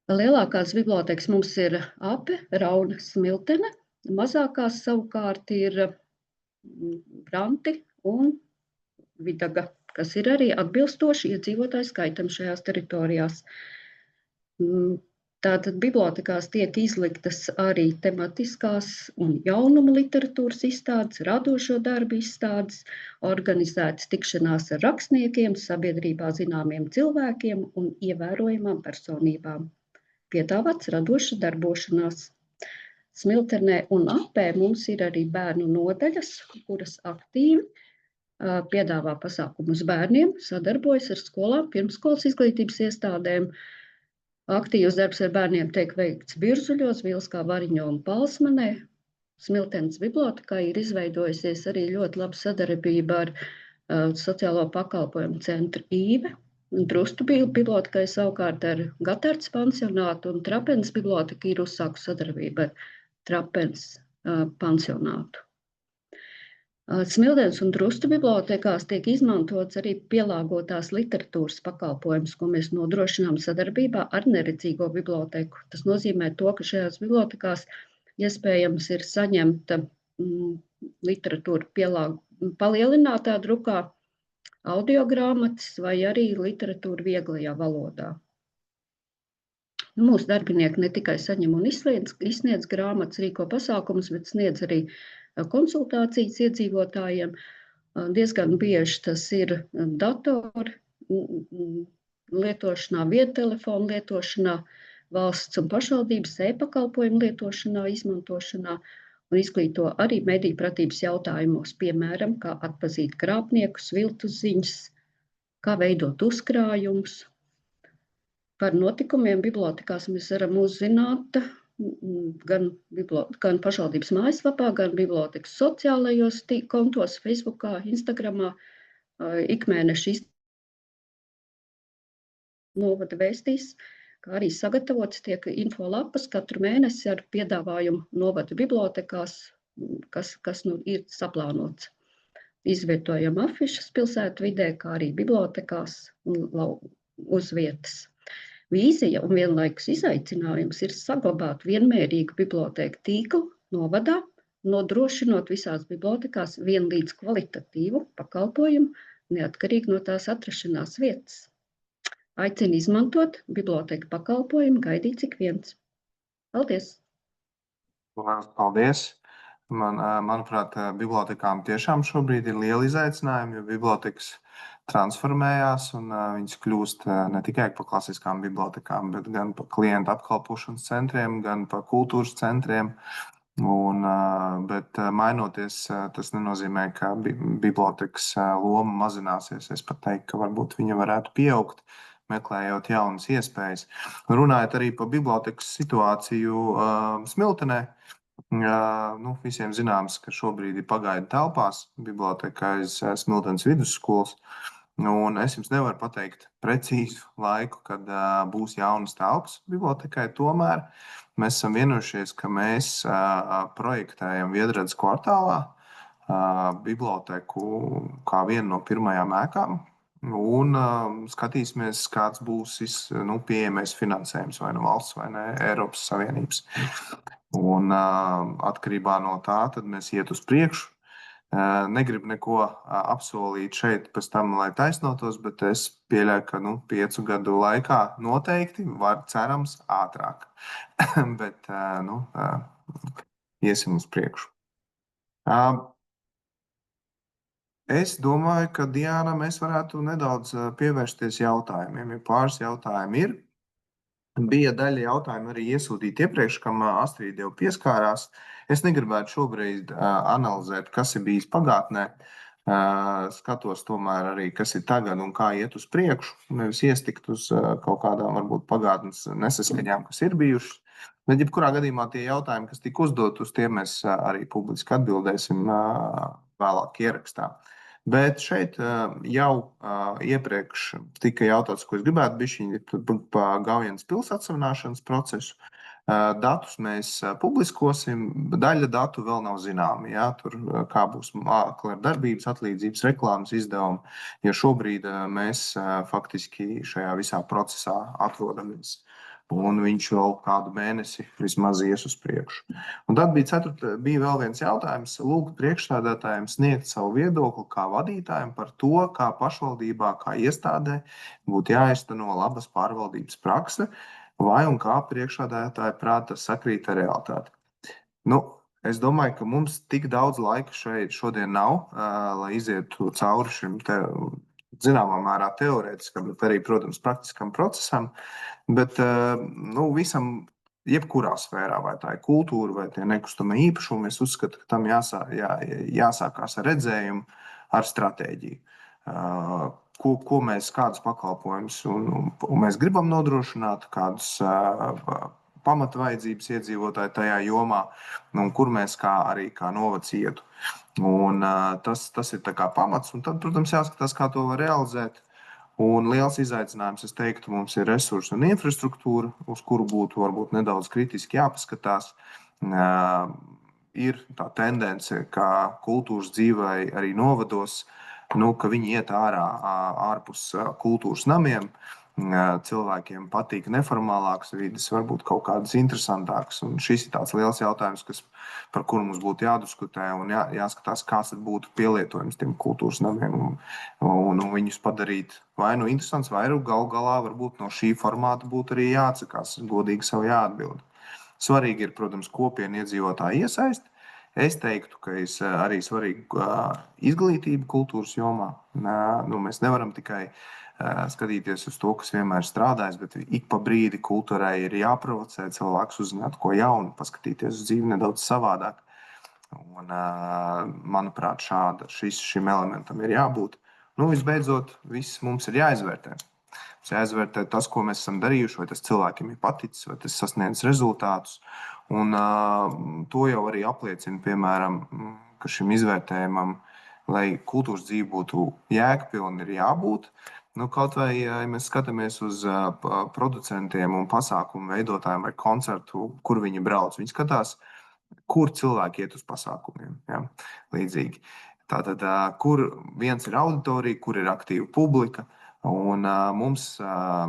Lielākās bibliotekas mums ir Ape, Rauna, Smiltene, mazākās savukārt ir Branti un Vidaga, kas ir arī atbilstoši iedzīvotāju skaitam šajās teritorijās. Tātad bibliotekās tiek izliktas arī tematiskās un jaunumu literatūras izstādes, radošo darbu izstādes, organizētas tikšanās ar rakstniekiem, sabiedrībā zināmiem cilvēkiem un ievērojamām personībām. Piedāvāts radoša darbošanās. Smiltenē un Apē mums ir arī bērnu nodaļas, kuras aktīvi piedāvā pasākumus bērniem, sadarbojas ar skolām, pirmsskolas izglītības iestādēm. Aktīvs darbs ar bērniem tiek veikts Birzuļos, Vilskā, Variņo un Palsmanē. Smiltenes bibliotekā ir izveidojusies arī ļoti laba sadarbība ar sociālo pakalpojumu centru Īve. Drustu bibliotekai savukārt ar Gatards pansionātu, un Trapenes biblioteka ir uzsākusi sadarbību ar Trapenes pansionātu. Smiltenes un Drustu bibliotekās tiek izmantots arī pielāgotās literatūras pakalpojums, ko mēs nodrošinām sadarbībā ar neredzīgo biblioteku. Tas nozīmē to, ka šajās bibliotekās iespējams ir saņemta literatūra palielinātā drukā, audiogrāmatas vai arī literatūra vieglajā valodā. Mūsu darbinieki ne tikai saņem un izsniedz grāmatas, rīko pasākumus, bet sniedz arī konsultācijas iedzīvotājiem. Diezgan bieži tas ir datoru lietošanā, viedtelefonu lietošanā, valsts un pašvaldības e-pakalpojumu lietošanā, izmantošanā un izglīto arī mediju pratības jautājumos, piemēram, kā atpazīt krāpniekus, viltus ziņas, kā veidot uzkrājumus. Par notikumiem bibliotekās mēs varam uzzināt gan pašvaldības mājaslapā, gan bibliotekas sociālajos kontos, Facebookā, Instagramā, ikmēneša novada vēstīs, kā arī sagatavots tiek infolapas katru mēnesi ar piedāvājumu novada bibliotekās, kas ir saplānots. Izvietojam afišas pilsētu vidē, kā arī bibliotekās uz vietas. Vīzija un vienlaikus izaicinājums ir saglabāt vienmērīgu bibliotēku tīklu novadā, nodrošinot visās bibliotekās vienlīdz kvalitatīvu pakalpojumu, neatkarīgi no tās atrašanās vietas. Aicinu izmantot bibliotēku pakalpojumu, gaidīt cik viens. Paldies! Paldies! Manuprāt, bibliotekām tiešām šobrīd ir liela izaicinājuma, jo bibliotekas transformējās un viņas kļūst ne tikai par klasiskām bibliotekām, bet gan par klientu apkalpošanas centriem, gan par kultūras centriem. Bet mainoties, tas nenozīmē, ka bibliotekas loma mazināsies. Es pat teiktu, ka varbūt viņa varētu pieaugt, meklējot jaunas iespējas. Runājot arī par bibliotekas situāciju Smiltenē, visiem zināms, ka šobrīd ir pagaidu telpās biblioteka aiz Smiltenes vidusskolas. Es jums nevaru pateikt precīzu laiku, kad būs jaunas telpas bibliotekai. Tomēr mēs esam vienojušies, ka mēs projektējam Viedrades kvartālā biblioteku kā vienu no pirmajām ēkām. Un skatīsimies, kāds būs pieejamais finansējums vai no valsts vai no Eiropas Savienības. Un atkarībā no tā tad mēs iet uz priekšu. Negribu neko apsolīt šeit pēc tam, lai taisnotos, bet es pieļauju, ka 5 gadu laikā noteikti var cerams ātrāk. Bet iesim uz priekšu. Es domāju, ka Diana mēs varētu nedaudz pievērsties jautājumiem, jo pāris jautājumi ir. Bija daļa jautājumu arī iesūtīt iepriekš, kam Astrīde jau pieskārās. Es negribētu šobrīd analizēt, kas ir bijis pagātnē. Skatos tomēr arī, kas ir tagad un kā iet uz priekšu. Nevis iestikt uz kaut kādām varbūt pagātnes nesaskaņām, kas ir bijušas. Bet jebkurā gadījumā tie jautājumi, kas tika uzdot, uz tiem mēs arī publiski atbildēsim vēlāk ierakstā. Bet šeit jau iepriekš tika jautāts, ko es gribētu bišķiņi par Gaujienas pils atsavināšanas procesu. Datus mēs publiskosim, daļa datu vēl nav zināmi. Ja? Tur kā būs mākleru darbības, atlīdzības, reklāmas izdevumi, jo šobrīd mēs faktiski šajā visā procesā atrodamies. Un viņš vēl kādu mēnesi vismaz ies uz priekšu. Un tad bija vēl viens jautājums, lūgt priekšstādātājiem sniegt savu viedokli kā vadītājiem par to, kā pašvaldībā, kā iestādē būtu jāizteno labas pārvaldības prakse, vai un kā priekšstādātāja prāta sakrīt ar realitāti. Es domāju, ka mums tik daudz laika šodien nav, lai izietu cauri šim zināmā mērā teorētiskam, bet arī, protams, praktiskam procesam. Bet visam, jebkurā sfērā, vai tā ir kultūra, vai tie nekustamie īpašumi, es uzskatu, ka tam jāsākās ar redzējumu, ar stratēģiju. Ko mēs, kādus pakalpojumus mēs gribam nodrošināt, kādus pamatvajadzības iedzīvotāji tajā jomā, kur mēs arī kā novads ietu. Un tas ir tā kā pamats, un tad, protams, jāskatās, kā to var realizēt. Un liels izaicinājums, es teiktu, mums ir resursi un infrastruktūra, uz kuru būtu varbūt nedaudz kritiski jāpaskatās. Ir tā tendence, ka kultūras dzīvē arī novados, ka viņi iet ārpus kultūras namiem. Cilvēkiem patīk neformālākas vides, varbūt kaut kādas interesantākas. Un šis ir tāds liels jautājums, par kuru mums būtu jādiskutē un jāskatās, kāds būtu pielietojums tiem kultūras namiem un viņus padarīt vai interesants, vai galu galā varbūt no šī formāta būtu arī jāatsakās, godīgi sev jāatbild. Svarīgi ir, protams, kopienu iedzīvotāju iesaist. Es teiktu, ka arī svarīga izglītība kultūras jomā. Mēs nevaram tikai skatīties uz to, kas vienmēr strādājas, bet ik pa brīdi kultūrai ir jāprovocē cilvēks uzzināt ko jaunu, paskatīties uz dzīvi nedaudz savādāk. Un, manuprāt, šim elementam ir jābūt. Visbeidzot, viss mums ir jāizvērtē. Mums jāizvērtē tas, ko mēs esam darījuši, vai tas cilvēkiem ir paticis, vai tas sasniedz rezultātus. Un to jau arī apliecina, piemēram, ka šim izvērtējumam, lai kultūras dzīve būtu jēgpilna, ir jābūt. Kaut vai, ja mēs skatāmies uz producentiem un pasākumu veidotājiem vai koncertu, kur viņi brauc, viņi skatās, kur cilvēki iet uz pasākumiem. Ja? Līdzīgi. Tātad, kur viens ir auditorija, kur ir aktīva publika, Un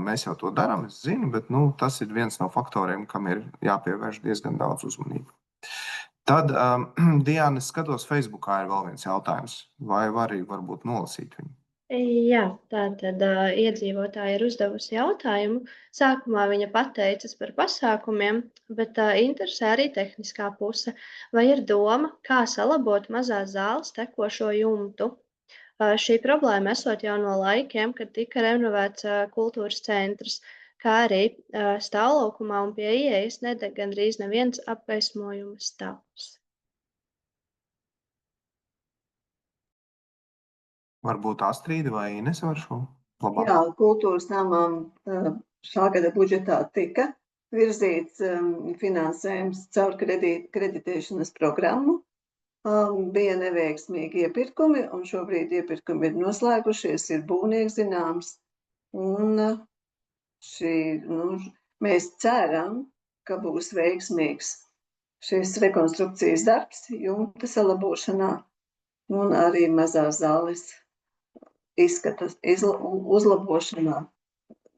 mēs jau to darām, es zinu, bet tas ir viens no faktoriem, kam ir jāpievērš diezgan daudz uzmanību. Tad, Diana, es skatos, Facebookā ir vēl viens jautājums. Vai var arī varbūt nolasīt viņu? Jā, tātad iedzīvotāja ir uzdevusi jautājumu. Sākumā viņa pateicas par pasākumiem, bet interesē arī tehniskā puse. Vai ir doma, kā salabot mazās zāles tekošo jumtu? Šī problēma esot jau no laikiem, kad tika renovēts kultūras centrs, kā arī stāvlaukumā un pie ieejas nedeg gandrīz neviens apgaismojuma stāvs. Varbūt Astrīda vai Ines var šo labāk? Jā, kultūras namām šā gada budžetā tika virzīts finansējums caur kreditēšanas programmu. Bija neveiksmīgi iepirkumi, un šobrīd iepirkumi ir noslēgušies, ir būvnieks zināms. Un mēs ceram, ka būs veiksmīgs šis rekonstrukcijas darbs, jumta salabošanā un arī mazās zāles izskatas uzlabošanā.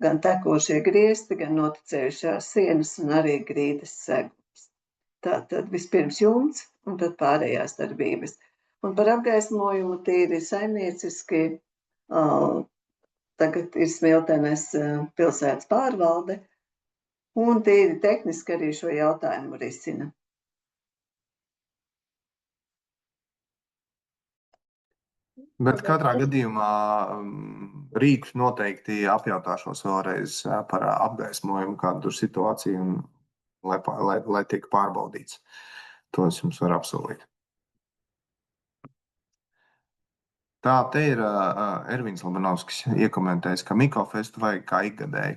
Gan tekošie griesti, gan noticējušās sienas un arī grīdas segums. Tātad vispirms jumts un tad pārējās darbības. Un par apgaismojumu tīri saimnieciski tagad ir Smiltenes pilsētas pārvalde un tīri tehniski arī šo jautājumu risina. Bet katrā gadījumā rīt noteikti apjautāšos vēlreiz par apgaismojumu, kāda tur situācija, un lai tiek pārbaudīts. To es jums varu apsolīt. Tā, te ir Ervīns Labanovskis iekomentējis, ka Mikofestu vajag kā ikgadēji.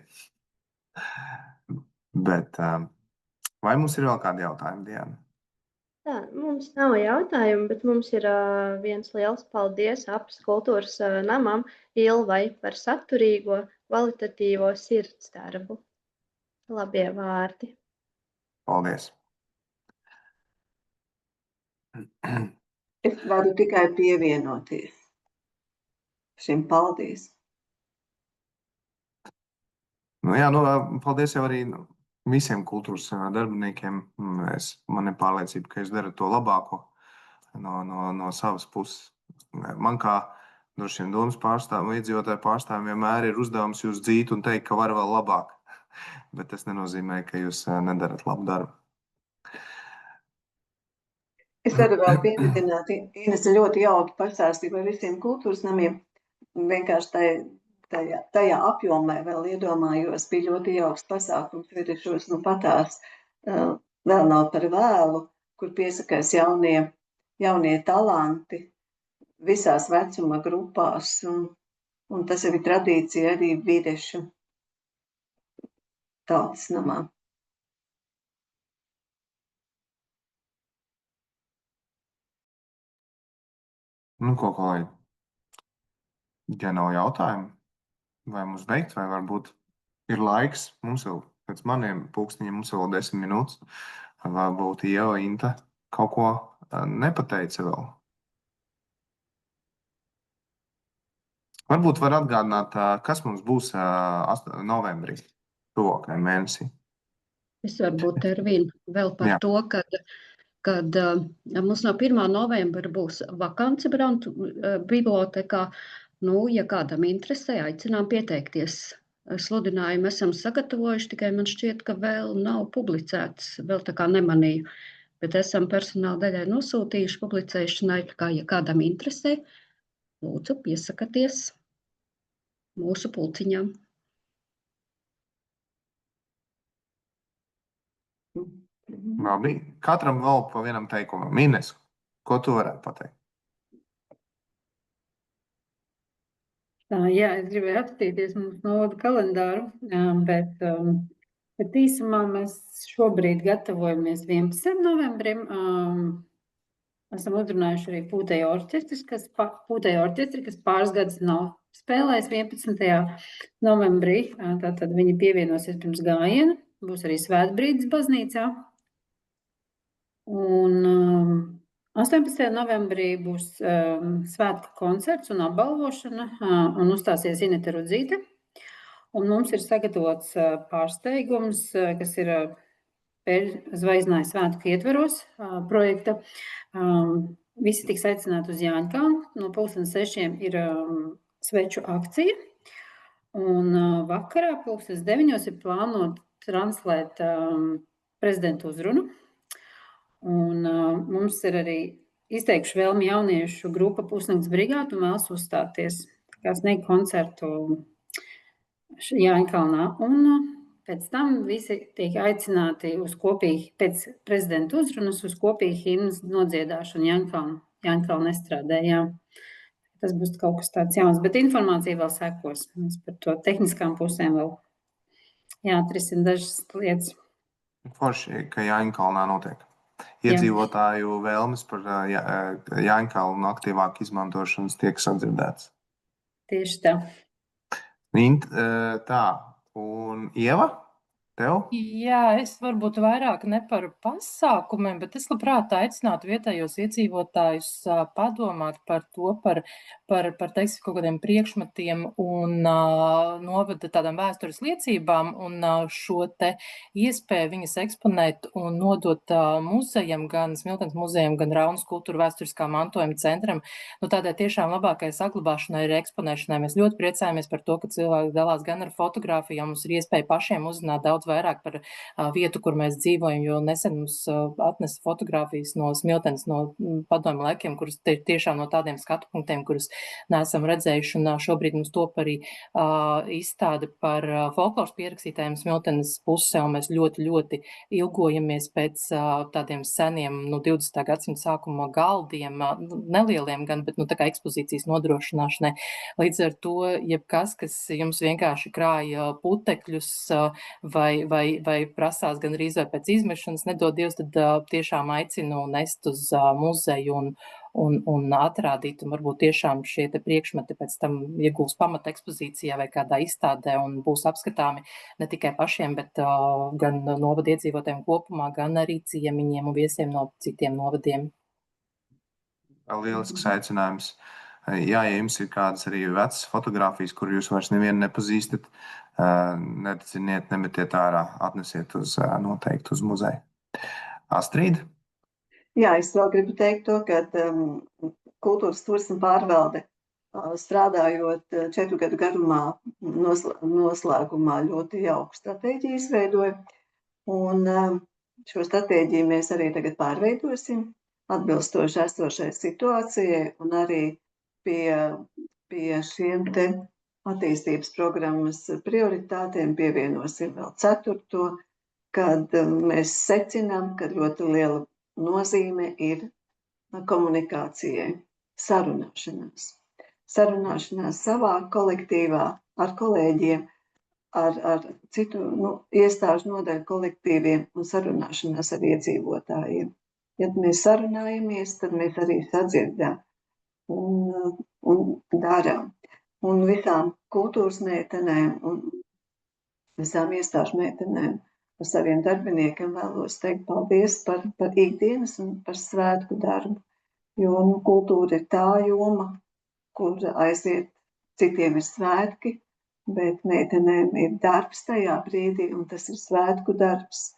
Bet vai mums ir vēl kādi jautājumi, Diana? Tā, mums nav jautājumu, bet mums ir viens liels paldies Apes kultūras namam Ilvai par saturīgo, kvalitatīvo sirdsdarbu. Labie vārdi. Paldies! Es varu tikai pievienoties šim paldies. Paldies jau arī visiem kultūras darbiniekiem. Man ir pārliecība, ka jūs darat to labāko no savas puses. Man kā droši vien domas pārstāvjiem, iedzīvotāju pārstāvjiem vienmēr ir uzdevums jūs dzīt un teikt, ka var vēl labāk. Bet tas nenozīmē, ka jūs nedarat labu darbu. Es varu vēl pieminēt, Ines ļoti jauki pastāstīja par visiem kultūras namiem. Vienkārši tajā apjomē vēl iedomājos, bija ļoti jauks pasākums, viedišos patās vēl nav par vēlu, kur piesakās jaunie talanti visās vecuma grupās, un tas ir tradīcija arī vīriešu tautas namā. Ko, kolēģi? Ja nav jautājumu, vai mums beigt, vai varbūt ir laiks, mums vēl pēc maniem pulkstiņiem, mums vēl 10 minūtes, varbūt Ieva, Inta kaut ko nepateica vēl. Varbūt var atgādināt, kas mums būs novembrī, tuvākajā mēnesī. Es varbūt Ervīn vēl par to, kad mums no 1. novembra būs vakance Brantu bibliotekā. Ja kādam interesē, aicinām pieteikties. Sludinājumu esam sagatavojuši, tikai man šķiet, ka vēl nav publicēts, vēl tā kā nemanīju. Bet esam personāla daļai nosūtījuši publicēšanai, tā kā, ja kādam interesē, lūdzu piesakaties mūsu pulciņām. Labi, katram vēl pa vienam teikumam. Ines, ko tu varētu pateikt? Jā, es gribēju apstīties mūsu novada kalendāru, bet īsumā mēs šobrīd gatavojamies 11. novembrim. Esam uzrunājuši arī Pūtēju orķestri, kas pāris gadus nav spēlējis 11. novembrī. Tātad viņi pievienosies pirms gājiena, būs arī Svētbrīdis baznīcā. Un 18. novembrī būs svētku koncerts un apbalvošana, un uzstāsies Inete Rudzīte. Un mums ir sagatavots pārsteigums, kas ir Zvaigznāju svētku ietveros projekta. Visi tiks aicināti uz Jāņkalnu. No 6:30 ir sveču akcija. Un vakarā 9:00 ir plānot translēt prezidentu uzrunu. Un mums ir arī izteikuši vēlmi jauniešu grupa Pusnakts brigāde un vēlas uzstāties. Kā sniegt koncertu Jāņkalnā. Un pēc tam visi tiek aicināti uz kopīgi, pēc prezidenta uzrunas, uz kopīgi himnas nodziedāšanu Jāņkalna estrādē. Jā. Tas būs kaut kas tāds jauns, bet informācija vēl sekos. Mēs par to tehniskām pusēm vēl jāatrisina dažas lietas. Forši, ka Jāņkalnā notiek. Iedzīvotāju vēlmes par Jāņkalnu aktīvāku izmantošanas tiek sadzirdēts. Tieši tā. Tā, un Ieva, tev? Jā, es varbūt vairāk ne par pasākumiem, bet es labprāt aicinātu vietējos iedzīvotājus padomāt par to, par teiksim, kaut kādiem priekšmetiem un novada tādām vēstures liecībām un šo te iespēju viņas eksponēt un nodot muzejam, gan Smiltenes muzejam, gan Raunas kultūra vēsturiskā mantojuma centram. Tādai tiešām labākai saglabāšanai ir eksponēšanai. Mēs ļoti priecājamies par to, ka cilvēki dalās gan ar fotogrāfijām, mums ir iespēja pašiem uzzināt daudz vairāk par vietu, kur mēs dzīvojam, jo nesen mums atnesa fotogrāfijas no Smiltenes, no padomju laikiem, kuras tiešām no tādiem skatu punktiem, kurus neesam redzējuši, un šobrīd mums top arī izstāde par folkloras pierakstītājiem Smiltenes pusē, un mēs ļoti, ļoti ilgojamies pēc tādiem seniem, 20. gadsimta sākuma galdiem, nelieliem gan, bet tā kā ekspozīcijas nodrošināšanai. Līdz ar to, jebkas, kas jums vienkārši krāja putekļus vai prasās gan arī vai pēc izmešanas, nedod Dievs, tad tiešām aicinu nest uz muzeju un atrādīt, un varbūt tiešām šie te priekšmeti pēc tam iegūs pamata ekspozīcijā vai kādā izstādē un būs apskatāmi ne tikai pašiem, bet gan novada iedzīvotājiem kopumā, gan arī ciemiņiem un viesiem no citiem novadiem. Lielisks aicinājums. Jā, ja jums ir kādas arī vecas fotogrāfijas, kur jūs vairs nevienu nepazīstat, neteciniet, nemetiet ārā, atnesiet noteikti uz muzeju. Astrīd? Jā, es vēl gribu teikt to, ka kultūras turisma pārvalde strādājot 4 gadu garumā noslēgumā ļoti jauku stratēģiju izveidoja. Un šo stratēģiju mēs arī tagad pārveidosim atbilstoši esošai situācijai un arī pie šiem te attīstības programmas prioritātēm pievienosim vēl 4. kad mēs secinām, ka ļoti liela nozīme ir komunikācijai, sarunāšanās. Sarunāšanās savā kolektīvā ar kolēģiem, ar citu iestāžu nodaļu kolektīviem un sarunāšanās ar iedzīvotājiem. Ja mēs sarunājamies, tad mēs arī sadzirdam un darām. Un visām kultūras meitenēm un visām iestāžu meitenēm par saviem darbiniekiem vēlos teikt paldies par ikdienas un par svētku darbu. Jo kultūra ir tā joma, kur aiziet, citiem ir svētki, bet meitenēm ir darbs tajā brīdī, un tas ir svētku darbs.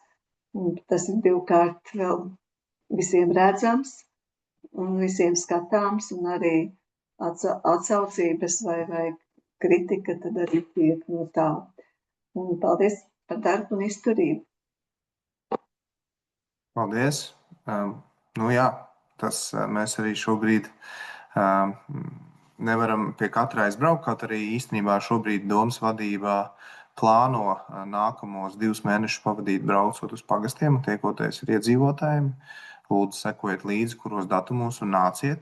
Un tas ir 2 kārt vēl visiem redzams un visiem skatāms, un arī atsaucības vai kritika tad arī tiek no tā. Un paldies par darbu un izturību. Paldies. Jā, tas mēs arī šobrīd nevaram pie katra aizbraukt, kaut arī īstenībā šobrīd domas vadībā plāno nākamos 2 mēnešus pavadīt braucot uz pagastiem un tiekoties ar iedzīvotājiem. Lūdzu, sekojiet līdzi, kuros datumos un nāciet,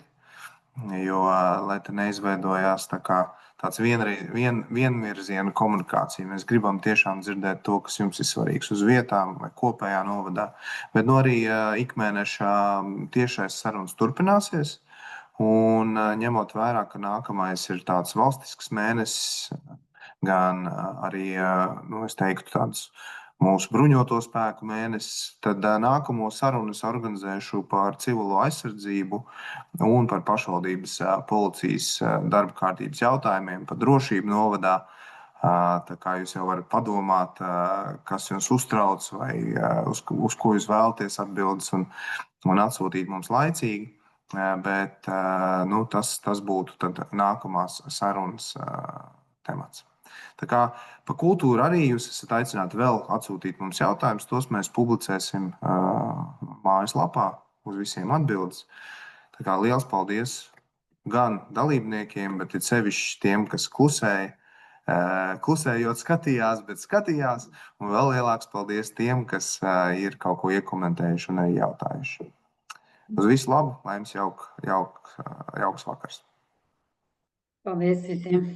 jo, lai te neizveidojās tāds vienvirziena komunikācija. Mēs gribam tiešām dzirdēt to, kas jums ir svarīgs uz vietām vai kopējā novadā, bet arī ikmēneša tiešais sarunas turpināsies. Un ņemot vērā, ka nākamais ir tāds valstisks mēnesis, gan arī, es teiktu, tāds mūsu bruņoto spēku mēnesis, tad nākamo sarunu es organizēšu par civilo aizsardzību un par pašvaldības policijas darba kārtības jautājumiem, par drošību novadā. Tā kā jūs jau varat padomāt, kas jums uztrauc vai uz ko jūs vēlaties atbildes un atsūtīt mums laicīgi. Bet tas būtu tad nākamās sarunas temats. Tā kā par kultūru arī jūs esat aicināti vēl atsūtīt mums jautājumus. Tos mēs publicēsim mājaslapā, uz visiem atbildes. Tā kā liels paldies gan dalībniekiem, bet ir sevišķi tiem, kas klusēja. Klusējot skatījās, bet skatījās. Un vēl lielāks paldies tiem, kas ir kaut ko iekomentējuši un arī jautājuši. Uz visu labu, lai jums jauks vakars. Paldies visiem!